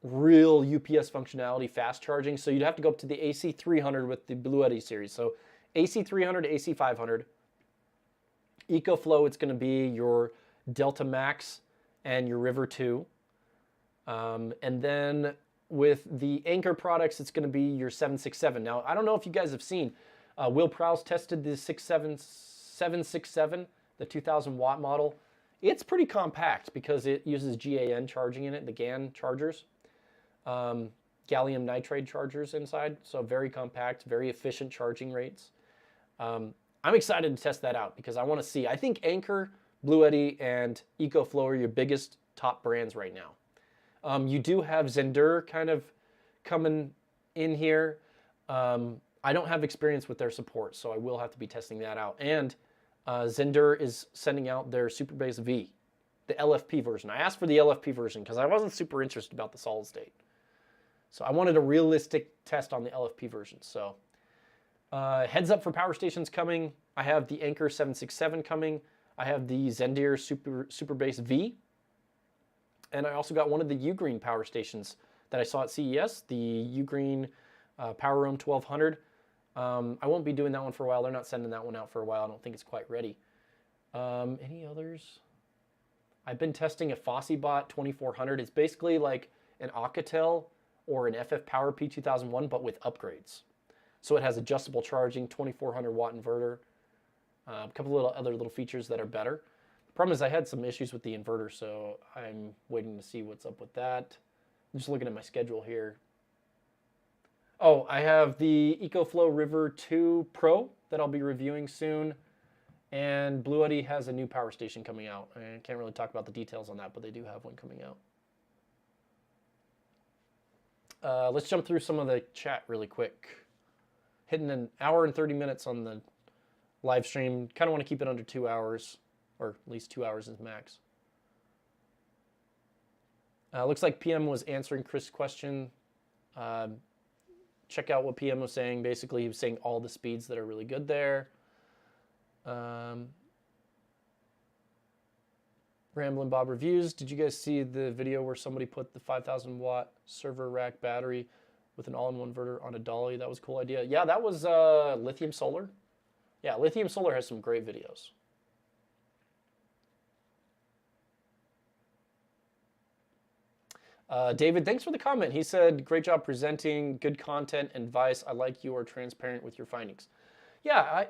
real UPS functionality, fast charging. So you'd have to go up to the AC300 with the Bluetti series. So AC300, AC500. EcoFlow, it's going to be your Delta Max and your River 2. And then with the Anker products, it's going to be your 767. Now, I don't know if you guys have seen, Will Prowse tested the 767, the 2,000 watt model. It's pretty compact because it uses GAN charging in it, the GAN chargers, gallium nitride chargers inside. So very compact, very efficient charging rates. I'm excited to test that out because I want to see. I think Anker, Bluetti, and EcoFlow are your biggest top brands right now. You do have Zendure kind of coming in here. I don't have experience with their support, so I will have to be testing that out. And Zender is sending out their Super Bass V, the LFP version. I asked for the LFP version because I wasn't super interested about the solid state. So I wanted a realistic test on the LFP version. So heads up for power stations coming. I have the Anker 767 coming. I have the Zender Super Bass V. And I also got one of the Ugreen power stations that I saw at CES, the Ugreen Power Room 1200. I won't be doing that one for a while. They're not sending that one out for a while. I don't think it's quite ready. Any others? I've been testing a FosseBot 2400. It's basically like an Alcatel or an FF Power P2001, but with upgrades. So it has adjustable charging, 2400 watt inverter, a couple of other little features that are better. The problem is I had some issues with the inverter, so I'm waiting to see what's up with that. I'm just looking at my schedule here. Oh, I have the EcoFlow River 2 Pro that I'll be reviewing soon. And Blue Eddy has a new power station coming out. I can't really talk about the details on that, but they do have one coming out. Let's jump through some of the chat really quick. Hitting an hour and 30 minutes on the live stream. Kind of want to keep it under 2 hours, or at least 2 hours is max. Looks like PM was answering Chris' question. Check out what PM was saying. Basically, he was saying all the speeds that are really good there. Ramblin' Bob Reviews. Did you guys see the video where somebody put the 5,000 watt server rack battery with an all-in-one inverter on a dolly? That was a cool idea. Yeah, that was Lithium Solar. Yeah, Lithium Solar has some great videos. David, thanks for the comment. He said, great job presenting, good content and advice. I like you are transparent with your findings. Yeah,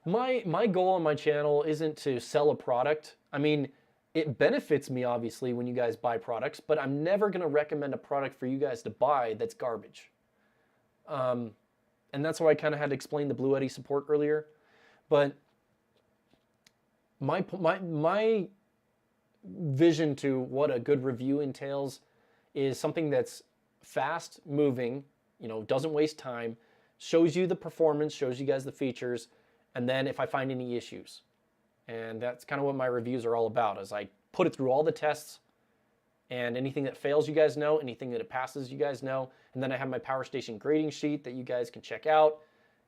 my goal on my channel isn't to sell a product. I mean, it benefits me, obviously, when you guys buy products, but I'm never going to recommend a product for you guys to buy that's garbage. And that's why I kind of had to explain the Blue Eddy support earlier. But my vision to what a good review entails is something that's fast moving, doesn't waste time, shows you the performance, shows you guys the features, and then if I find any issues. And that's kind of what my reviews are all about, is I put it through all the tests, and anything that fails you guys know, anything that it passes you guys know, and then I have my power station grading sheet that you guys can check out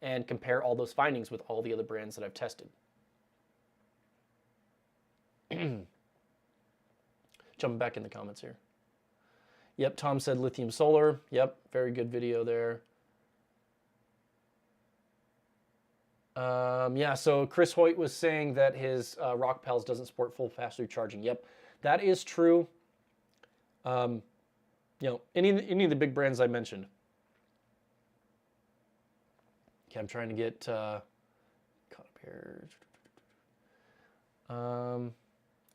and compare all those findings with all the other brands that I've tested. Jumping back in the comments here. Yep, Tom said Lithium Solar. Yep, very good video there. Yeah, so Chris Hoyt was saying that his Rock Pals doesn't support full fast-through charging. Yep, that is true. Any of the big brands I mentioned. Okay, I'm trying to get caught up here.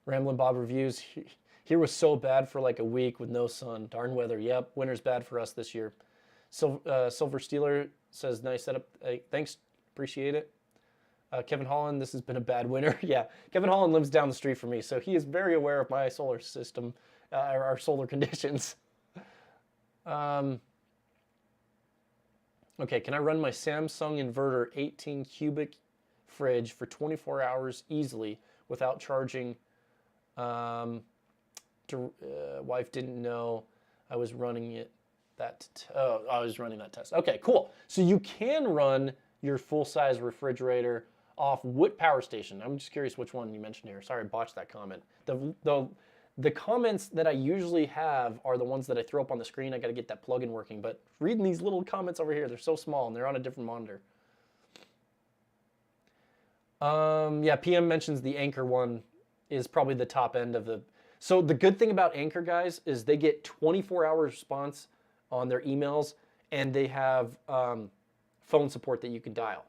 Ramblin' Bob Reviews. Here was so bad for like a week with no sun. Darn weather. Yep, winter's bad for us this year. Silver Steeler says, nice setup. Hey, thanks, appreciate it. Kevin Holland, this has been a bad winter. Yeah, Kevin Holland lives down the street from me, so he is very aware of my solar system, our solar conditions. Okay, can I run my Samsung inverter 18 cubic fridge for 24 hours easily without charging? Wife didn't know I was running it. I was running that test. Okay, cool. So you can run your full-size refrigerator off what power station? I'm just curious which one you mentioned here. Sorry, I botched that comment. The comments that I usually have are the ones that I throw up on the screen. I got to get that plugin working. But reading these little comments over here, they're so small and they're on a different monitor. Yeah, PM mentions the Anker one is probably the top end of the... So the good thing about Anker, guys, is they get 24-hour response on their emails, and they have phone support that you can dial.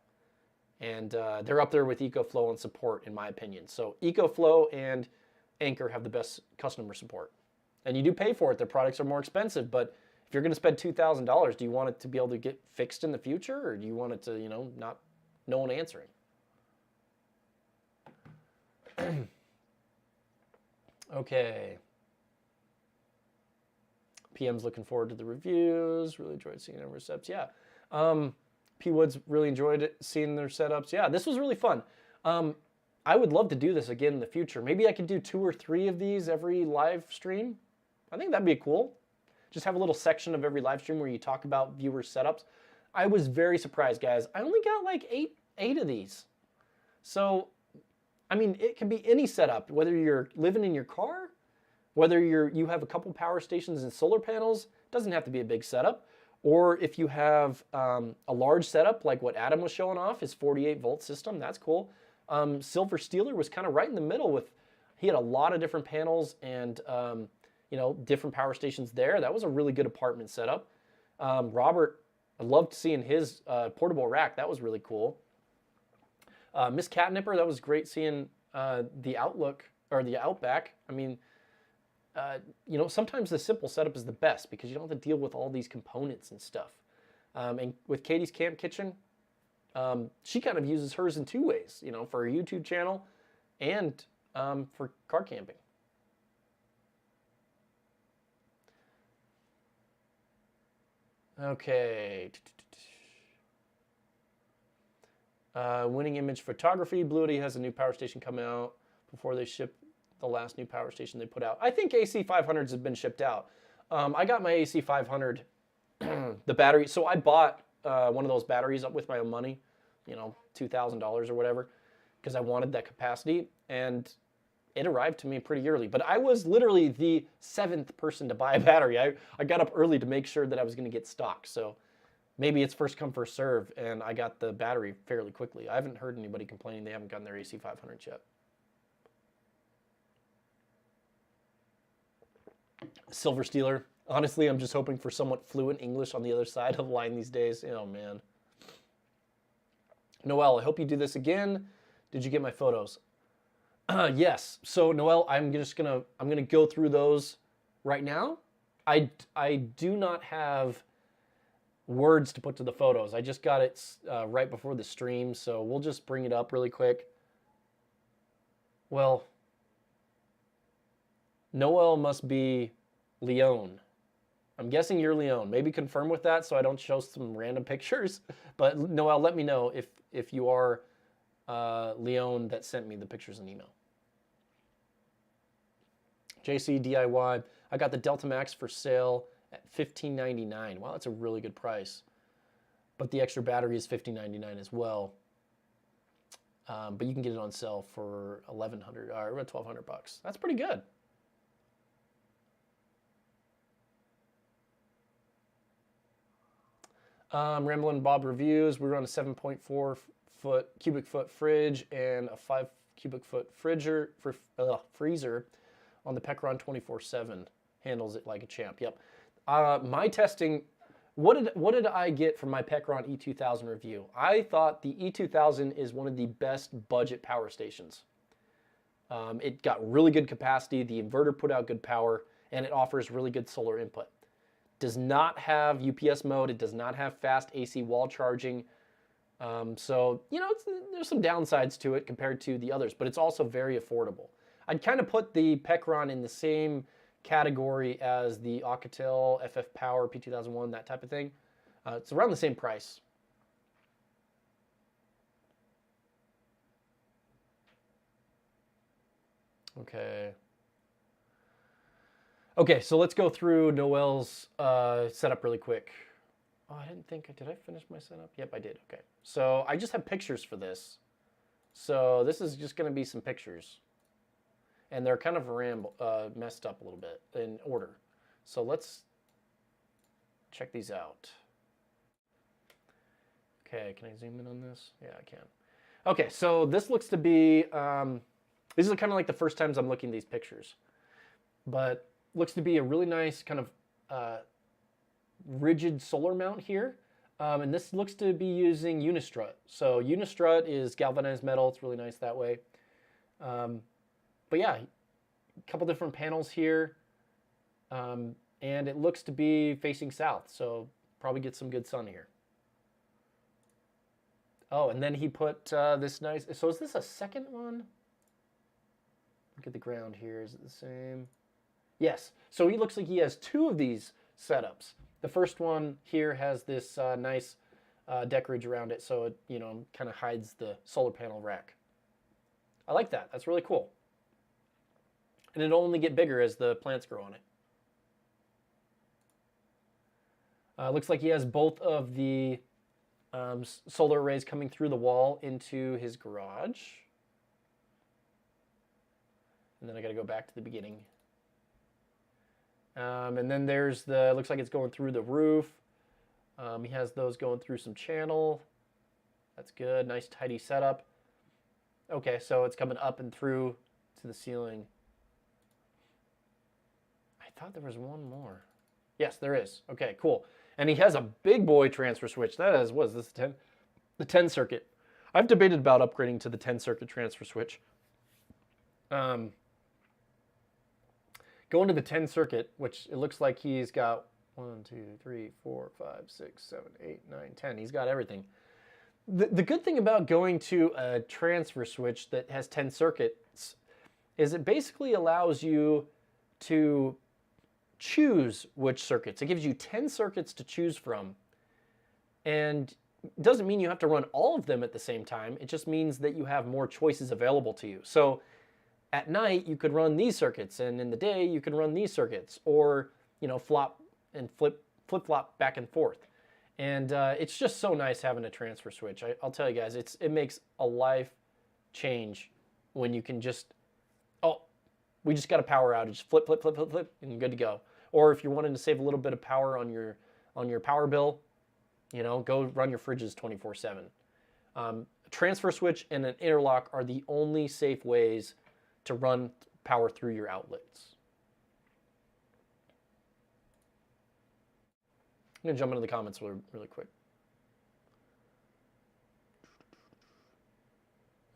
And they're up there with EcoFlow on support, in my opinion. So EcoFlow and Anker have the best customer support. And you do pay for it. Their products are more expensive, but if you're going to spend $2,000, do you want it to be able to get fixed in the future, or do you want it to, not no one answering? Okay. PM's looking forward to the reviews. Really enjoyed seeing their setups. Yeah. P Woods really enjoyed seeing their setups. Yeah, this was really fun. I would love to do this again in the future. Maybe I could do 2 or 3 of these every live stream. I think that'd be cool. Just have a little section of every live stream where you talk about viewer setups. I was very surprised, guys. I only got like eight of these. So, I mean, it can be any setup, whether you're living in your car, whether you have a couple power stations and solar panels. Doesn't have to be a big setup. Or if you have a large setup, like what Adam was showing off, his 48-volt system, that's cool. Silver Steeler was kind of right in the middle with, he had a lot of different panels and, you know, different power stations there. That was a really good apartment setup. Robert, I loved seeing his portable rack. That was really cool. Miss Catnipper, that was great seeing the Outlook, or the Outback. I mean, you know, sometimes the simple setup is the best because you don't have to deal with all these components and stuff. And with Katie's Camp Kitchen, she kind of uses hers in 2 ways, you know, for her YouTube channel and for car camping. Okay. Winning Image Photography. Bluity has a new power station come out before they ship the last new power station they put out. I think AC500s have been shipped out. I got my AC500, the battery. So I bought one of those batteries up with my own money, you know, $2,000 or whatever, because I wanted that capacity. And it arrived to me pretty early. But I was literally the 7th person to buy a battery. I got up early to make sure that I was going to get stock. So maybe it's first come, first serve, and I got the battery fairly quickly. I haven't heard anybody complaining they haven't gotten their AC500 yet. Silver Steeler. Honestly, I'm just hoping for somewhat fluent English on the other side of the line these days. Oh, man. Noel, I hope you do this again. Did you get my photos? Yes. So, Noel, I'm gonna go through those right now. I do not have words to put to the photos. I just got it right before the stream, so we'll just bring it up really quick. Well, Noel must be Leon. I'm guessing you're Leon. Maybe confirm with that so I don't show some random pictures. But Noel, let me know if you are Leon that sent me the pictures in email. JC DIY. I got the Delta Max for sale at $15.99. Wow, that's a really good price. But the extra battery is $15.99 as well. But you can get it on sale for $1,100 or $1,200. That's pretty good. Ramblin' Bob reviews. We run a 7.4 cubic foot fridge and a 5 cubic foot freezer on the Pecron 24/7. Handles it like a champ. Yep. My testing. What did I get from my Pecron E2000 review? I thought the E2000 is one of the best budget power stations. It got really good capacity. The inverter put out good power, and it offers really good solar input. Does not have UPS mode. It does not have fast AC wall charging. So, you know, there's some downsides to it compared to the others, but it's also very affordable. I'd kind of put the Pecron in the same category as the Alcatel FF Power P2001, that type of thing. It's around the same price. Okay. Okay, so let's go through Noel's setup really quick. Oh, I didn't think, did I finish my setup? Yep, I did, okay. So I just have pictures for this. So this is just gonna be some pictures. And they're kind of messed up a little bit in order. So let's check these out. Okay, can I zoom in on this? Yeah, I can. Okay, so this looks to be, these are kind of like the first times I'm looking at these pictures. But looks to be a really nice kind of rigid solar mount here. And this looks to be using Unistrut. So Unistrut is galvanized metal. It's really nice that way. But yeah, a couple different panels here. And it looks to be facing south. So probably get some good sun here. Oh, and then he put this nice, so is this a second one? Look at the ground here. Is it the same? Yes. So he looks like he has 2 of these setups. The first one here has this nice decoration around it, so it, you know, kind of hides the solar panel rack. I like that. That's really cool. And it'll only get bigger as the plants grow on it. Looks like he has both of the solar arrays coming through the wall into his garage. And then I got to go back to the beginning. And then there's the, looks like it's going through the roof. He has those going through some channel. That's good. Nice tidy setup. Okay, so it's coming up and through to the ceiling. I thought there was one more. Yes, there is. Okay, cool. And he has a big boy transfer switch. That is, what is this, 10? The 10 circuit. I've debated about upgrading to the 10 circuit transfer switch. Going to the 10 circuit, which it looks like he's got 1, 2, 3, 4, 5, 6, 7, 8, 9, 10. He's got everything. The good thing about going to a transfer switch that has 10 circuits is it basically allows you to choose which circuits. It gives you 10 circuits to choose from. And it doesn't mean you have to run all of them at the same time. It just means that you have more choices available to you. So at night, you could run these circuits, and in the day, you can run these circuits, or, you know, flop and flip-flop back and forth. And it's just so nice having a transfer switch. I'll tell you guys, it makes a life change when you can just, oh, we just got a power outage, flip, flip, flip, flip, flip, and you're good to go. Or if you're wanting to save a little bit of power on your power bill, you know, go run your fridges 24/7. Transfer switch and an interlock are the only safe ways to run power through your outlets. I'm gonna jump into the comments really quick.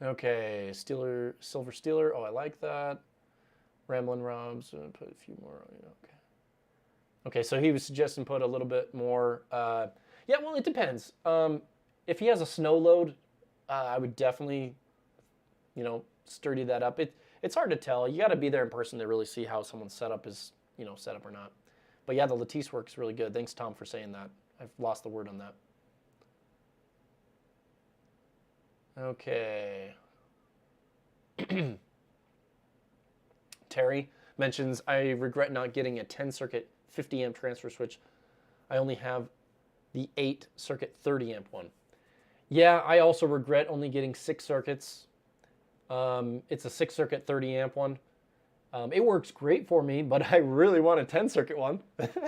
Okay, Silver Steeler. Oh, I like that. Ramblin' Robs. Put a few more on. Okay. Okay, so he was suggesting put a little bit more. Yeah, well, it depends. If he has a snow load, I would definitely, you know, sturdy that up. It's hard to tell. You got to be there in person to really see how someone's setup is, you know, set up or not. But yeah, the lattice works really good. Thanks, Tom, for saying that. I've lost the word on that. Okay. Terry mentions, I regret not getting a 10 circuit 50 amp transfer switch. I only have the 8 circuit 30 amp one. Yeah, I also regret only getting 6 circuits. It's a 6 circuit 30 amp one. It works great for me, but I really want a 10 circuit one.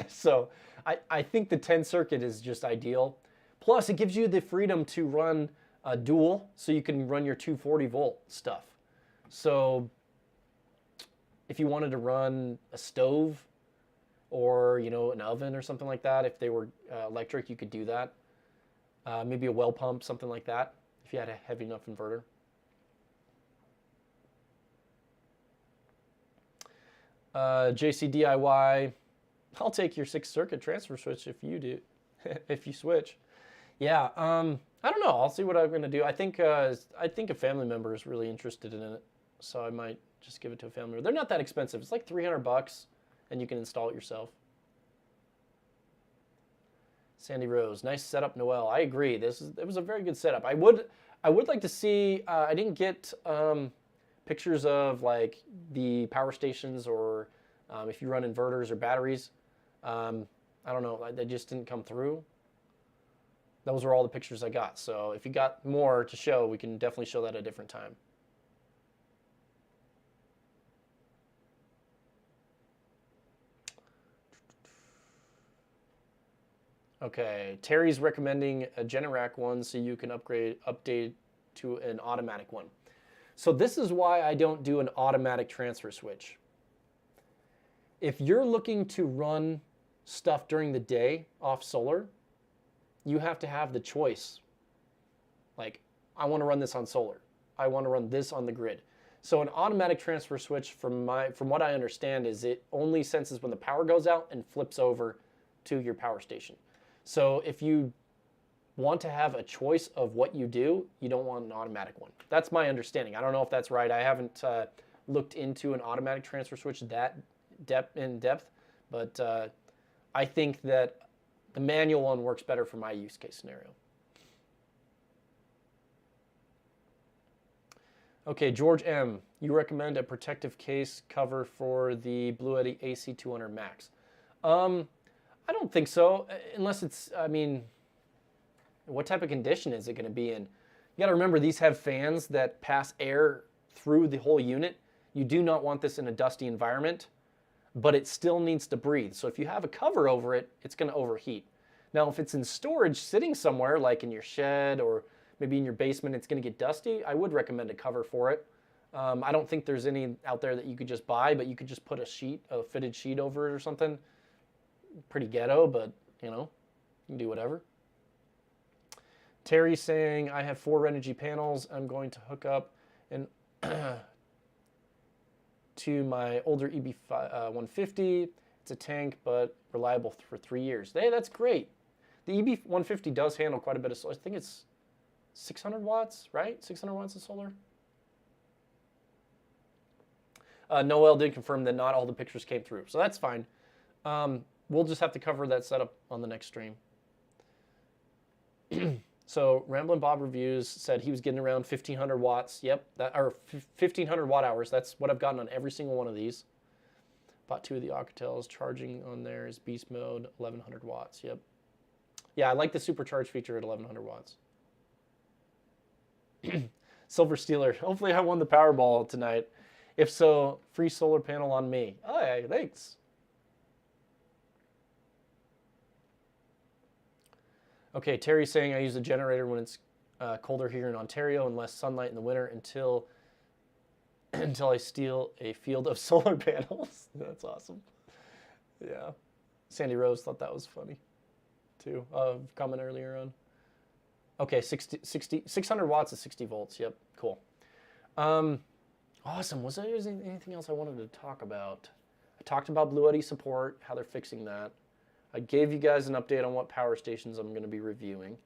So I think the 10 circuit is just ideal. Plus, it gives you the freedom to run a dual, so you can run your 240 volt stuff. So if you wanted to run a stove or, you know, an oven or something like that, if they were electric, you could do that. Maybe a well pump, something like that, if you had a heavy enough inverter. JC DIY, I'll take your 6 circuit transfer switch if you do, if you switch. Yeah, I don't know. I'll see what I'm going to do. I think a family member is really interested in it, so I might just give it to a family member. They're not that expensive. It's like $300, and you can install it yourself. Sandy Rose, nice setup, Noel. I agree. It was a very good setup. I would like to see. I didn't get pictures of like the power stations or if you run inverters or batteries. I don't know. They just didn't come through. Those are all the pictures I got. So if you got more to show, we can definitely show that at a different time. Okay, Terry's recommending a Generac one so you can update to an automatic one. So this is why I don't do an automatic transfer switch. If you're looking to run stuff during the day off solar, you have to have the choice. Like, I want to run this on solar. I want to run this on the grid. So an automatic transfer switch, from what I understand, is it only senses when the power goes out and flips over to your power station. So if you want to have a choice of what you do, you don't want an automatic one. That's my understanding. I don't know if that's right. I haven't looked into an automatic transfer switch that in depth, but I think that the manual one works better for my use case scenario. Okay, George M. You recommend a protective case cover for the Blue Yeti AC200 Max? I don't think so, unless it's, I mean, what type of condition is it going to be in? You got to remember, these have fans that pass air through the whole unit. You do not want this in a dusty environment, but it still needs to breathe. So if you have a cover over it, it's going to overheat. Now, if it's in storage sitting somewhere, like in your shed or maybe in your basement, it's going to get dusty, I would recommend a cover for it. I don't think there's any out there that you could just buy, but you could just put a fitted sheet over it or something. Pretty ghetto, but you know, you can do whatever. Terry's saying, I have 4 Renogy panels. I'm going to hook up and to my older EB150. It's a tank, but reliable for 3 years. Hey, that's great. The EB150 does handle quite a bit of solar. I think it's 600 watts, right? 600 watts of solar. Noel did confirm that not all the pictures came through, so that's fine. We'll just have to cover that setup on the next stream. So Ramblin' Bob Reviews said he was getting around 1,500 watts. Yep, or 1,500 watt hours. That's what I've gotten on every single one of these. Bought 2 of the Alcatels. Charging on there is beast mode, 1,100 watts. Yep. Yeah, I like the supercharge feature at 1,100 watts. Silver Steeler. Hopefully I won the Powerball tonight. If so, free solar panel on me. Oh, yeah, thanks. Okay, Terry's saying I use a generator when it's colder here in Ontario and less sunlight in the winter until I steal a field of solar panels. That's awesome. Yeah. Sandy Rose thought that was funny too. Comment earlier on. Okay, 600 watts is 60 volts. Yep, cool. Awesome. Was there anything else I wanted to talk about? I talked about Blue Yeti support, how they're fixing that. I gave you guys an update on what power stations I'm going to be reviewing.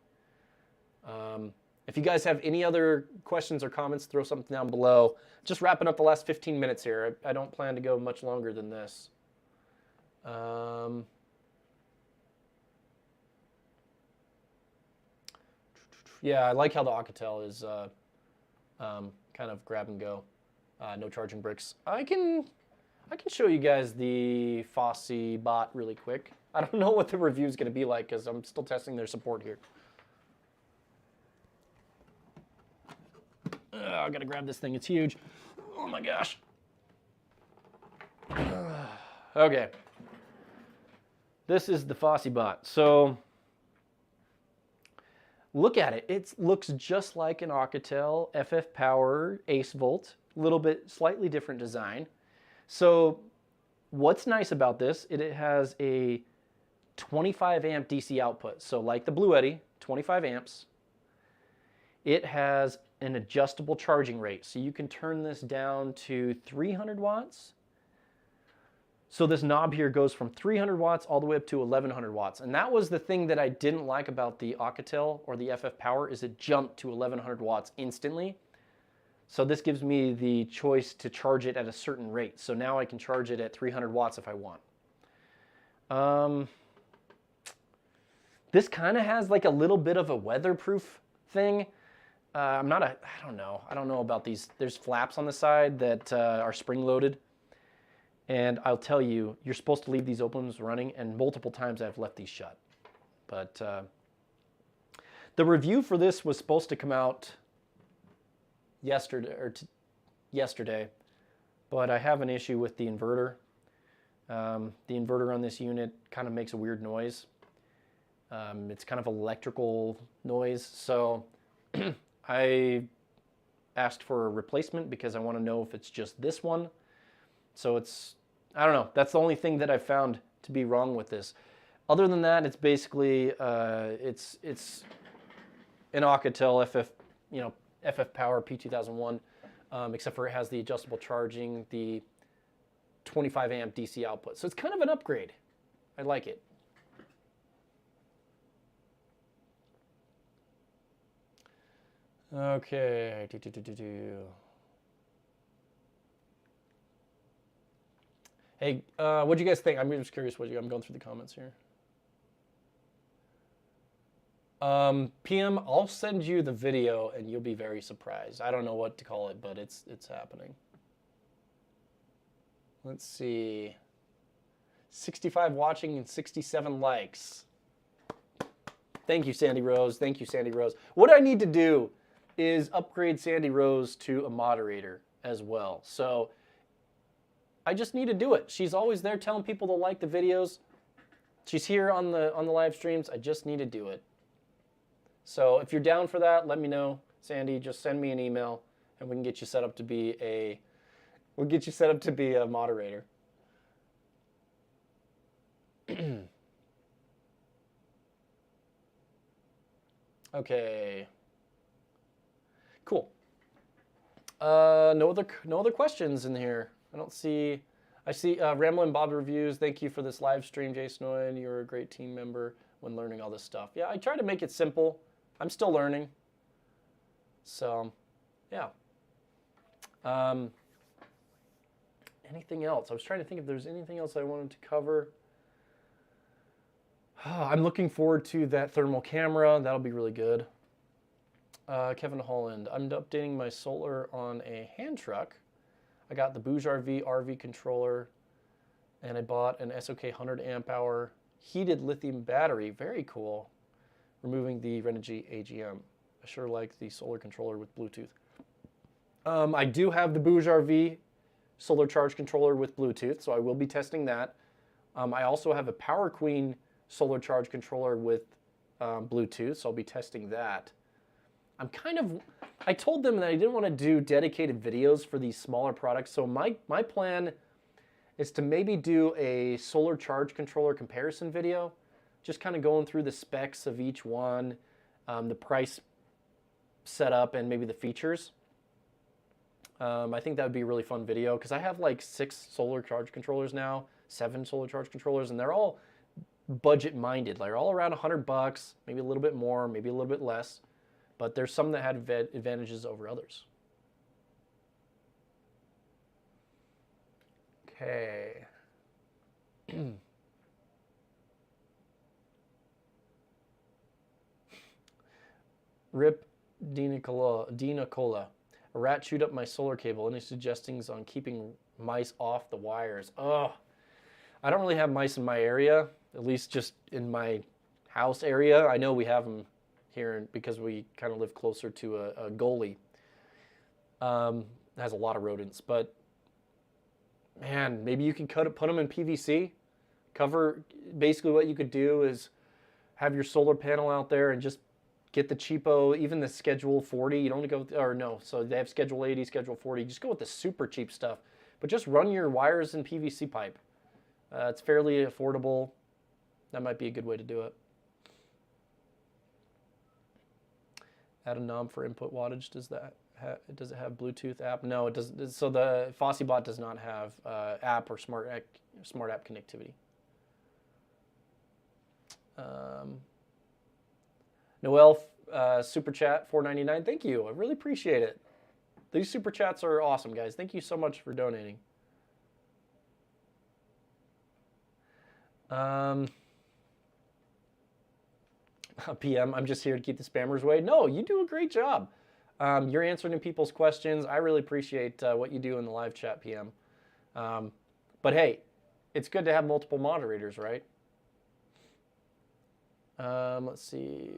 If you guys have any other questions or comments, throw something down below. Just wrapping up the last 15 minutes here. I don't plan to go much longer than this. Yeah, I like how the Alcatel is kind of grab and go. No charging bricks. I can show you guys the Fossey bot really quick. I don't know what the review is going to be like because I'm still testing their support here. I got to grab this thing. It's huge. Oh my gosh. Okay. This is the Fossey bot. So look at it. It looks just like an Alcatel FF Power Ace Volt. A little bit slightly different design. So what's nice about this, it has a 25 amp DC output. So like the Blue Yeti, 25 amps. It has an adjustable charging rate. So you can turn this down to 300 watts. So this knob here goes from 300 watts all the way up to 1,100 watts. And that was the thing that I didn't like about the Alcatel or the FF Power is it jumped to 1,100 watts instantly. So this gives me the choice to charge it at a certain rate. So now I can charge it at 300 watts if I want. This kind of has like a little bit of a weatherproof thing. I don't know about these. There's flaps on the side that are spring-loaded. And I'll tell you, you're supposed to leave these openings running, and multiple times I've left these shut. But the review for this was supposed to come out yesterday, but I have an issue with the inverter. The inverter on this unit kind of makes a weird noise. It's kind of electrical noise, so I asked for a replacement because I want to know if it's just this one. So I don't know. That's the only thing that I've found to be wrong with this. Other than that, it's basically it's an Alcatel FF Power P2001, except for it has the adjustable charging, the 25 amp DC output. So it's kind of an upgrade. I like it. Okay. Hey, what do you guys think? I'm just curious. I'm going through the comments here. PM, I'll send you the video and you'll be very surprised. I don't know what to call it, but it's happening. Let's see. 65 watching and 67 likes. Thank you, Sandy Rose. Thank you, Sandy Rose. What I need to do is upgrade Sandy Rose to a moderator as well. So I just need to do it. She's always there telling people to like the videos. She's here on the live streams. I just need to do it. So if you're down for that, let me know, Sandy. Just send me an email, and we can get you set up to be a moderator. Okay. Cool. No other questions in here. I don't see. I see Ramblin' Bob reviews. Thank you for this live stream, Jason Noel. You're a great team member when learning all this stuff. Yeah, I try to make it simple. I'm still learning. So, yeah. Anything else? I was trying to think if there's anything else I wanted to cover. I'm looking forward to that thermal camera. That'll be really good. Kevin Holland, I'm updating my solar on a hand truck. I got the Bouge RV controller, and I bought an SOK 100 amp hour heated lithium battery. Very cool. Removing the Renogy AGM. I sure like the solar controller with Bluetooth. I do have the Bouge RV solar charge controller with Bluetooth, so I will be testing that. I also have a Power Queen solar charge controller with Bluetooth, so I'll be testing that. I told them that I didn't want to do dedicated videos for these smaller products, so my plan is to maybe do a solar charge controller comparison video, just kind of going through the specs of each one, the price setup, and maybe the features. I think that would be a really fun video, because I have like 6 solar charge controllers now, 7 solar charge controllers, and they're all budget-minded. They're all around $100, maybe a little bit more, maybe a little bit less. But there's some that had advantages over others. Okay. Rip Dina Cola. A rat chewed up my solar cable. Any suggestions on keeping mice off the wires? Oh, I don't really have mice in my area, at least just in my house area. I know we have them here because we kind of live closer to a gully. It has a lot of rodents, but man, maybe you can put them in PVC. Basically what you could do is have your solar panel out there and just get the cheapo, even the Schedule 40. You don't go, or no, so they have Schedule 80, Schedule 40. Just go with the super cheap stuff, but just run your wires in PVC pipe. It's fairly affordable. That might be a good way to do it. Add a knob for input wattage. Does it have Bluetooth app? No, it doesn't. So the FosseBot does not have app or smart app connectivity. Noel super chat $4.99. Thank you. I really appreciate it. These super chats are awesome, guys. Thank you so much for donating. PM, I'm just here to keep the spammers away. No, you do a great job. You're answering people's questions. I really appreciate what you do in the live chat, PM. But hey, it's good to have multiple moderators, right? Let's see.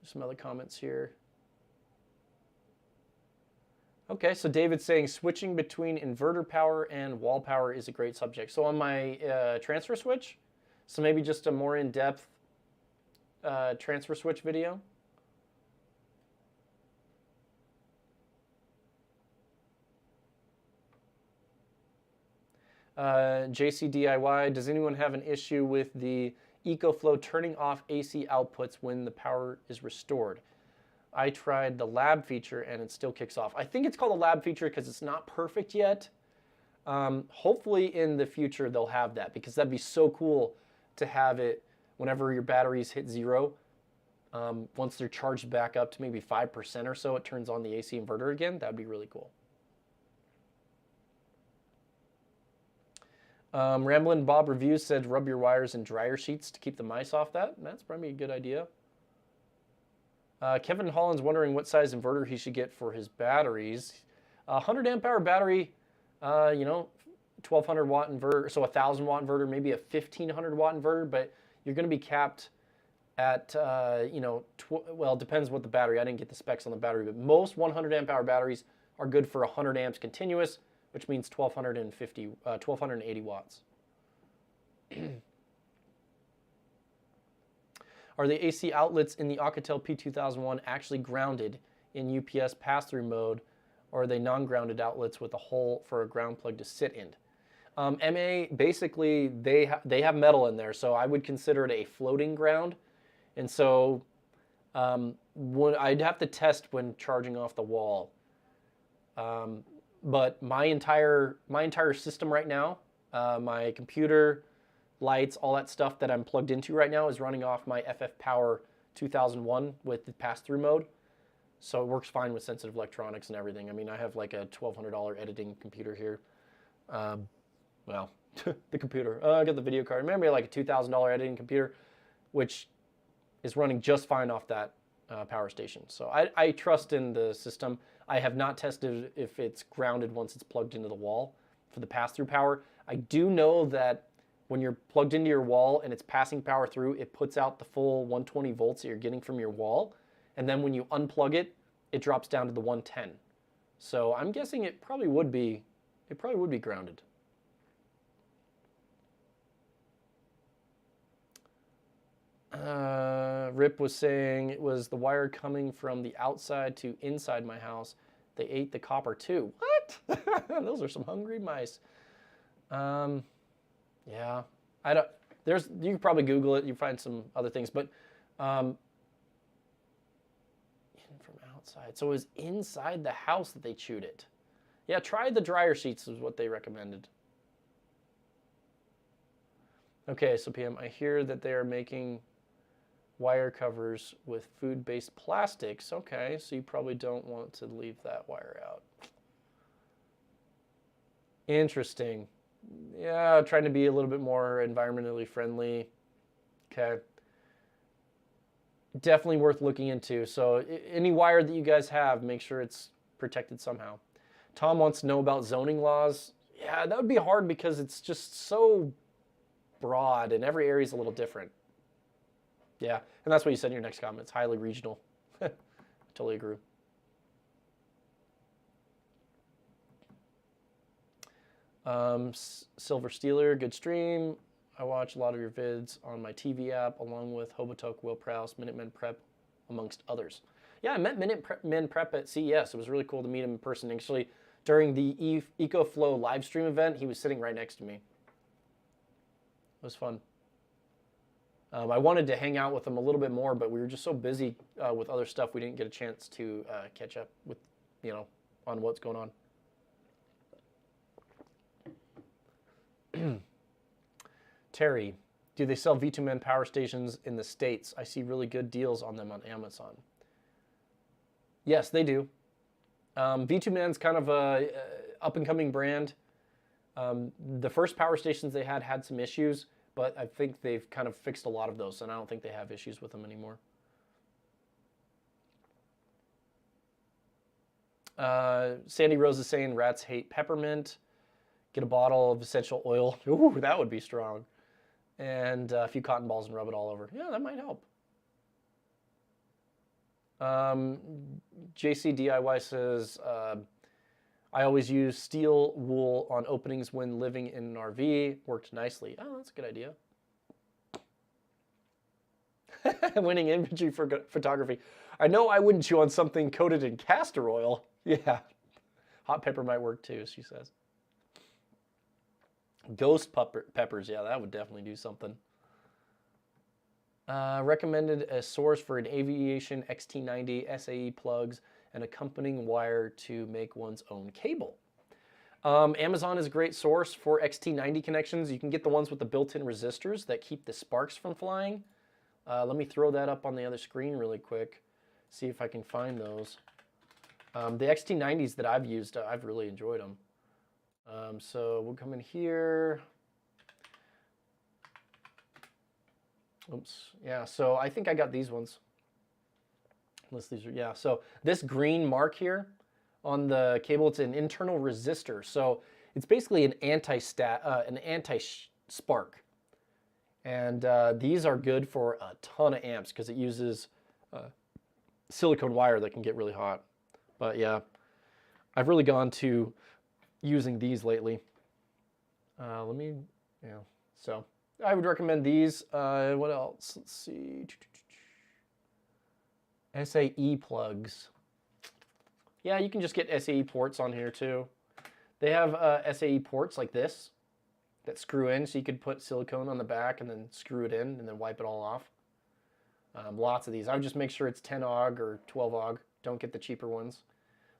Some other comments here. Okay, so David's saying switching between inverter power and wall power is a great subject. So on my transfer switch, so maybe just a more in-depth transfer switch video. JCDIY, does anyone have an issue with the EcoFlow turning off AC outputs when the power is restored? I tried the lab feature and it still kicks off. I think it's called a lab feature because it's not perfect yet. Hopefully in the future they'll have that, because that'd be so cool to have it whenever your batteries hit 0. Once they're charged back up to maybe 5% or so, it turns on the AC inverter again. That'd be really cool. Ramblin' Bob Reviews said rub your wires in dryer sheets to keep the mice off that. That's probably a good idea. Kevin Holland's wondering what size inverter he should get for his batteries. 100 amp hour battery, 1200 watt inverter, so a 1000 watt inverter, maybe a 1500 watt inverter, but you're going to be capped at, well, it depends what the battery, I didn't get the specs on the battery, but most 100 amp hour batteries are good for 100 amps continuous, which means 1280 watts. Are the AC outlets in the Alcatel P2001 actually grounded in UPS pass-through mode, or are they non-grounded outlets with a hole for a ground plug to sit in? MA, basically, they have metal in there, so I would consider it a floating ground. And so I'd have to test when charging off the wall. But my entire system right now, my computer, lights, all that stuff that I'm plugged into right now is running off my FF Power 2001 with the pass-through mode. So it works fine with sensitive electronics and everything. I mean, I have like a $1,200 editing computer here. Well, the computer. I got the video card. Remember, like a $2,000 editing computer, which is running just fine off that power station. So I trust in the system. I have not tested if it's grounded once it's plugged into the wall for the pass-through power. I do know that when you're plugged into your wall and it's passing power through, it puts out the full 120 volts that you're getting from your wall. And then when you unplug it, it drops down to the 110. So I'm guessing it probably would be grounded. Rip was saying it was the wire coming from the outside to inside my house. They ate the copper too. What? Those are some hungry mice. Yeah, you can probably Google it. You find some other things, but in from outside. So it was inside the house that they chewed it. Yeah, try the dryer sheets is what they recommended. Okay, so PM, I hear that they are making wire covers with food-based plastics. Okay, so you probably don't want to leave that wire out. Interesting. Yeah, trying to be a little bit more environmentally friendly. Okay. Definitely worth looking into. So any wire that you guys have, make sure it's protected somehow. Tom wants to know about zoning laws. Yeah, that would be hard because it's just so broad and every area is a little different. Yeah, and that's what you said in your next comment. It's highly regional. Totally agree. Silver Steeler, good stream. I watch a lot of your vids on my TV app, along with Hobotok, Will Prowse, Minutemen Prep, amongst others. Yeah, I met Minutemen Prep at CES. It was really cool to meet him in person. Actually, during the EcoFlow live stream event, he was sitting right next to me. It was fun. I wanted to hang out with him a little bit more, but we were just so busy with other stuff, we didn't get a chance to catch up with, on what's going on. Terry, do they sell V2Men power stations in the States? I see really good deals on them on Amazon. Yes, they do. V2Man's kind of a up-and-coming brand. The first power stations they had some issues, but I think they've kind of fixed a lot of those, and I don't think they have issues with them anymore. Sandy Rose is saying rats hate peppermint. Get a bottle of essential oil. Ooh, that would be strong. And a few cotton balls and rub it all over. Yeah, that might help. JC DIY says, I always use steel wool on openings when living in an RV. Worked nicely. Oh, that's a good idea. Winning imagery for photography. I know I wouldn't chew on something coated in castor oil. Yeah. Hot pepper might work too, she says. Ghost peppers. Yeah, that would definitely do something. Recommended a source for an Aviation XT90 SAE plugs and accompanying wire to make one's own cable. Amazon is a great source for XT90 connections. You can get the ones with the built-in resistors that keep the sparks from flying. Let me throw that up on the other screen really quick, see if I can find those. The XT90s that I've used, I've really enjoyed them. So we'll come in here. Oops, yeah, so I think I got these ones. Unless these are, yeah. So this green mark here on the cable, it's an internal resistor. So it's basically an anti-spark. And these are good for a ton of amps because it uses silicone wire that can get really hot. But yeah, I've really gone to using these lately. So I would recommend these. What else? Let's see. SAE plugs. Yeah, you can just get SAE ports on here too. They have SAE ports like this that screw in, so you could put silicone on the back and then screw it in and then wipe it all off. Lots of these. I would just make sure it's 10 AUG or 12 AUG. Don't get the cheaper ones.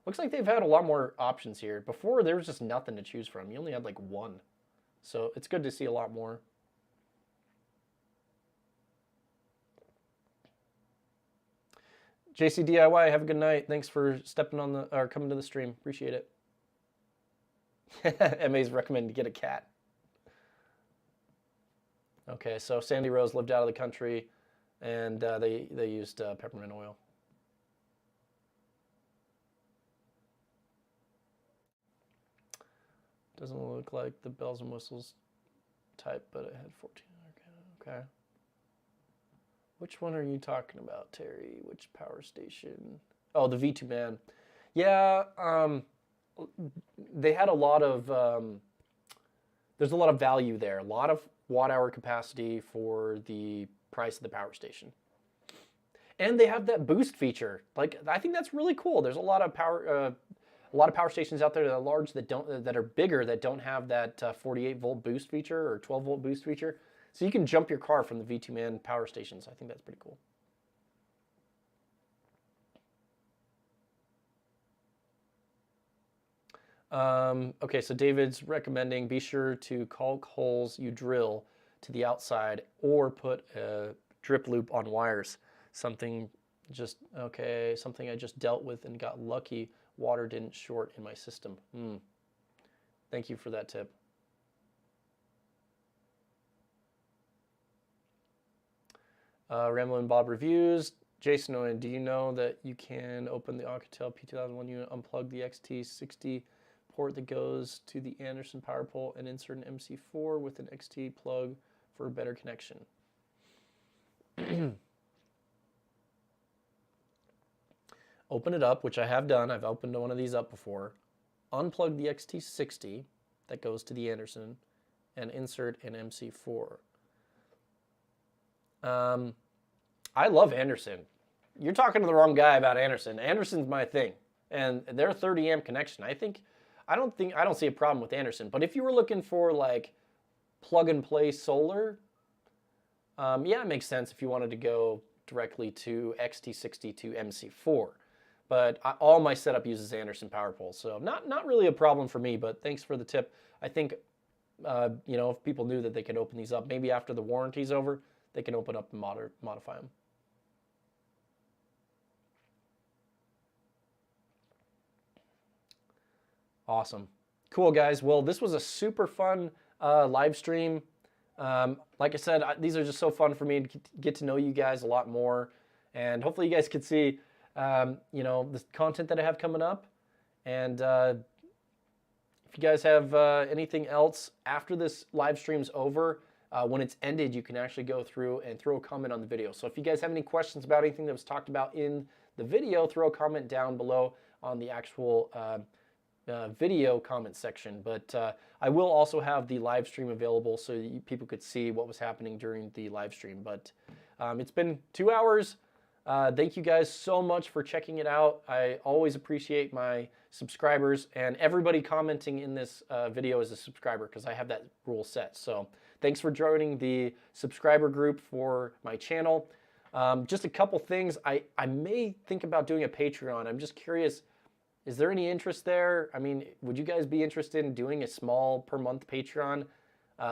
Looks like they've had a lot more options here. Before, there was just nothing to choose from. You only had like one. So it's good to see a lot more. JCDIY, have a good night. Thanks for stepping on the or coming to the stream. Appreciate it. MA's recommended to get a cat. Okay, so Sandy Rose lived out of the country, and they used peppermint oil. Doesn't look like the bells and whistles type, but it had 14. Okay. Which one are you talking about, Terry? Which power station? Oh, the V2 Man. Yeah, they had a lot of, there's a lot of value there. A lot of watt-hour capacity for the price of the power station. And they have that boost feature. Like, I think that's really cool. There's a lot of power stations out there that are large, that are bigger, that don't have that 48 volt boost feature or 12 volt boost feature. So you can jump your car from the V2 Man power stations. I think that's pretty cool. Okay, so David's recommending be sure to caulk holes you drill to the outside or put a drip loop on wires. Something I just dealt with and got lucky. Water didn't short in my system. Thank you for that tip. Ramblin' Bob reviews. Jason, do you know that you can open the Alcatel P2001 unit, unplug the XT60 port that goes to the Anderson power pole and insert an MC4 with an XT plug for a better connection? Open it up, which I have done. I've opened one of these up before. Unplug the XT60 that goes to the Anderson and insert an MC4. I love Anderson. You're talking to the wrong guy about Anderson. Anderson's my thing, and their 30 amp connection. I don't see a problem with Anderson. But if you were looking for like plug and play solar, yeah, it makes sense if you wanted to go directly to XT60 to MC4. But all my setup uses Anderson power poles, so not really a problem for me. But thanks for the tip. I think if people knew that they could open these up, maybe after the warranty's over, they can open up and modify them. Awesome. Cool, guys. Well, this was a super fun live stream. Like I said, these are just so fun for me to get to know you guys a lot more. And hopefully you guys could see, the content that I have coming up. And if you guys have anything else after this live stream's over, when it's ended, you can actually go through and throw a comment on the video. So if you guys have any questions about anything that was talked about in the video, throw a comment down below on the actual video comment section. But I will also have the live stream available so that people could see what was happening during the live stream. But it's been 2 hours. Thank you guys so much for checking it out. I always appreciate my subscribers, and everybody commenting in this video is a subscriber because I have that rule set. So thanks for joining the subscriber group for my channel. Just a couple things. I may think about doing a Patreon. I'm just curious, is there any interest there? I mean, would you guys be interested in doing a small per month Patreon?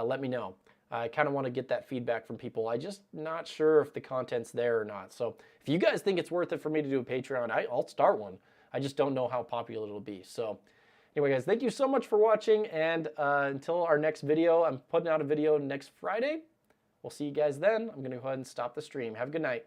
Let me know. I kind of want to get that feedback from people. I'm just not sure if the content's there or not. So if you guys think it's worth it for me to do a Patreon, I'll start one. I just don't know how popular it'll be. So anyway, guys, thank you so much for watching. And until our next video, I'm putting out a video next Friday. We'll see you guys then. I'm going to go ahead and stop the stream. Have a good night.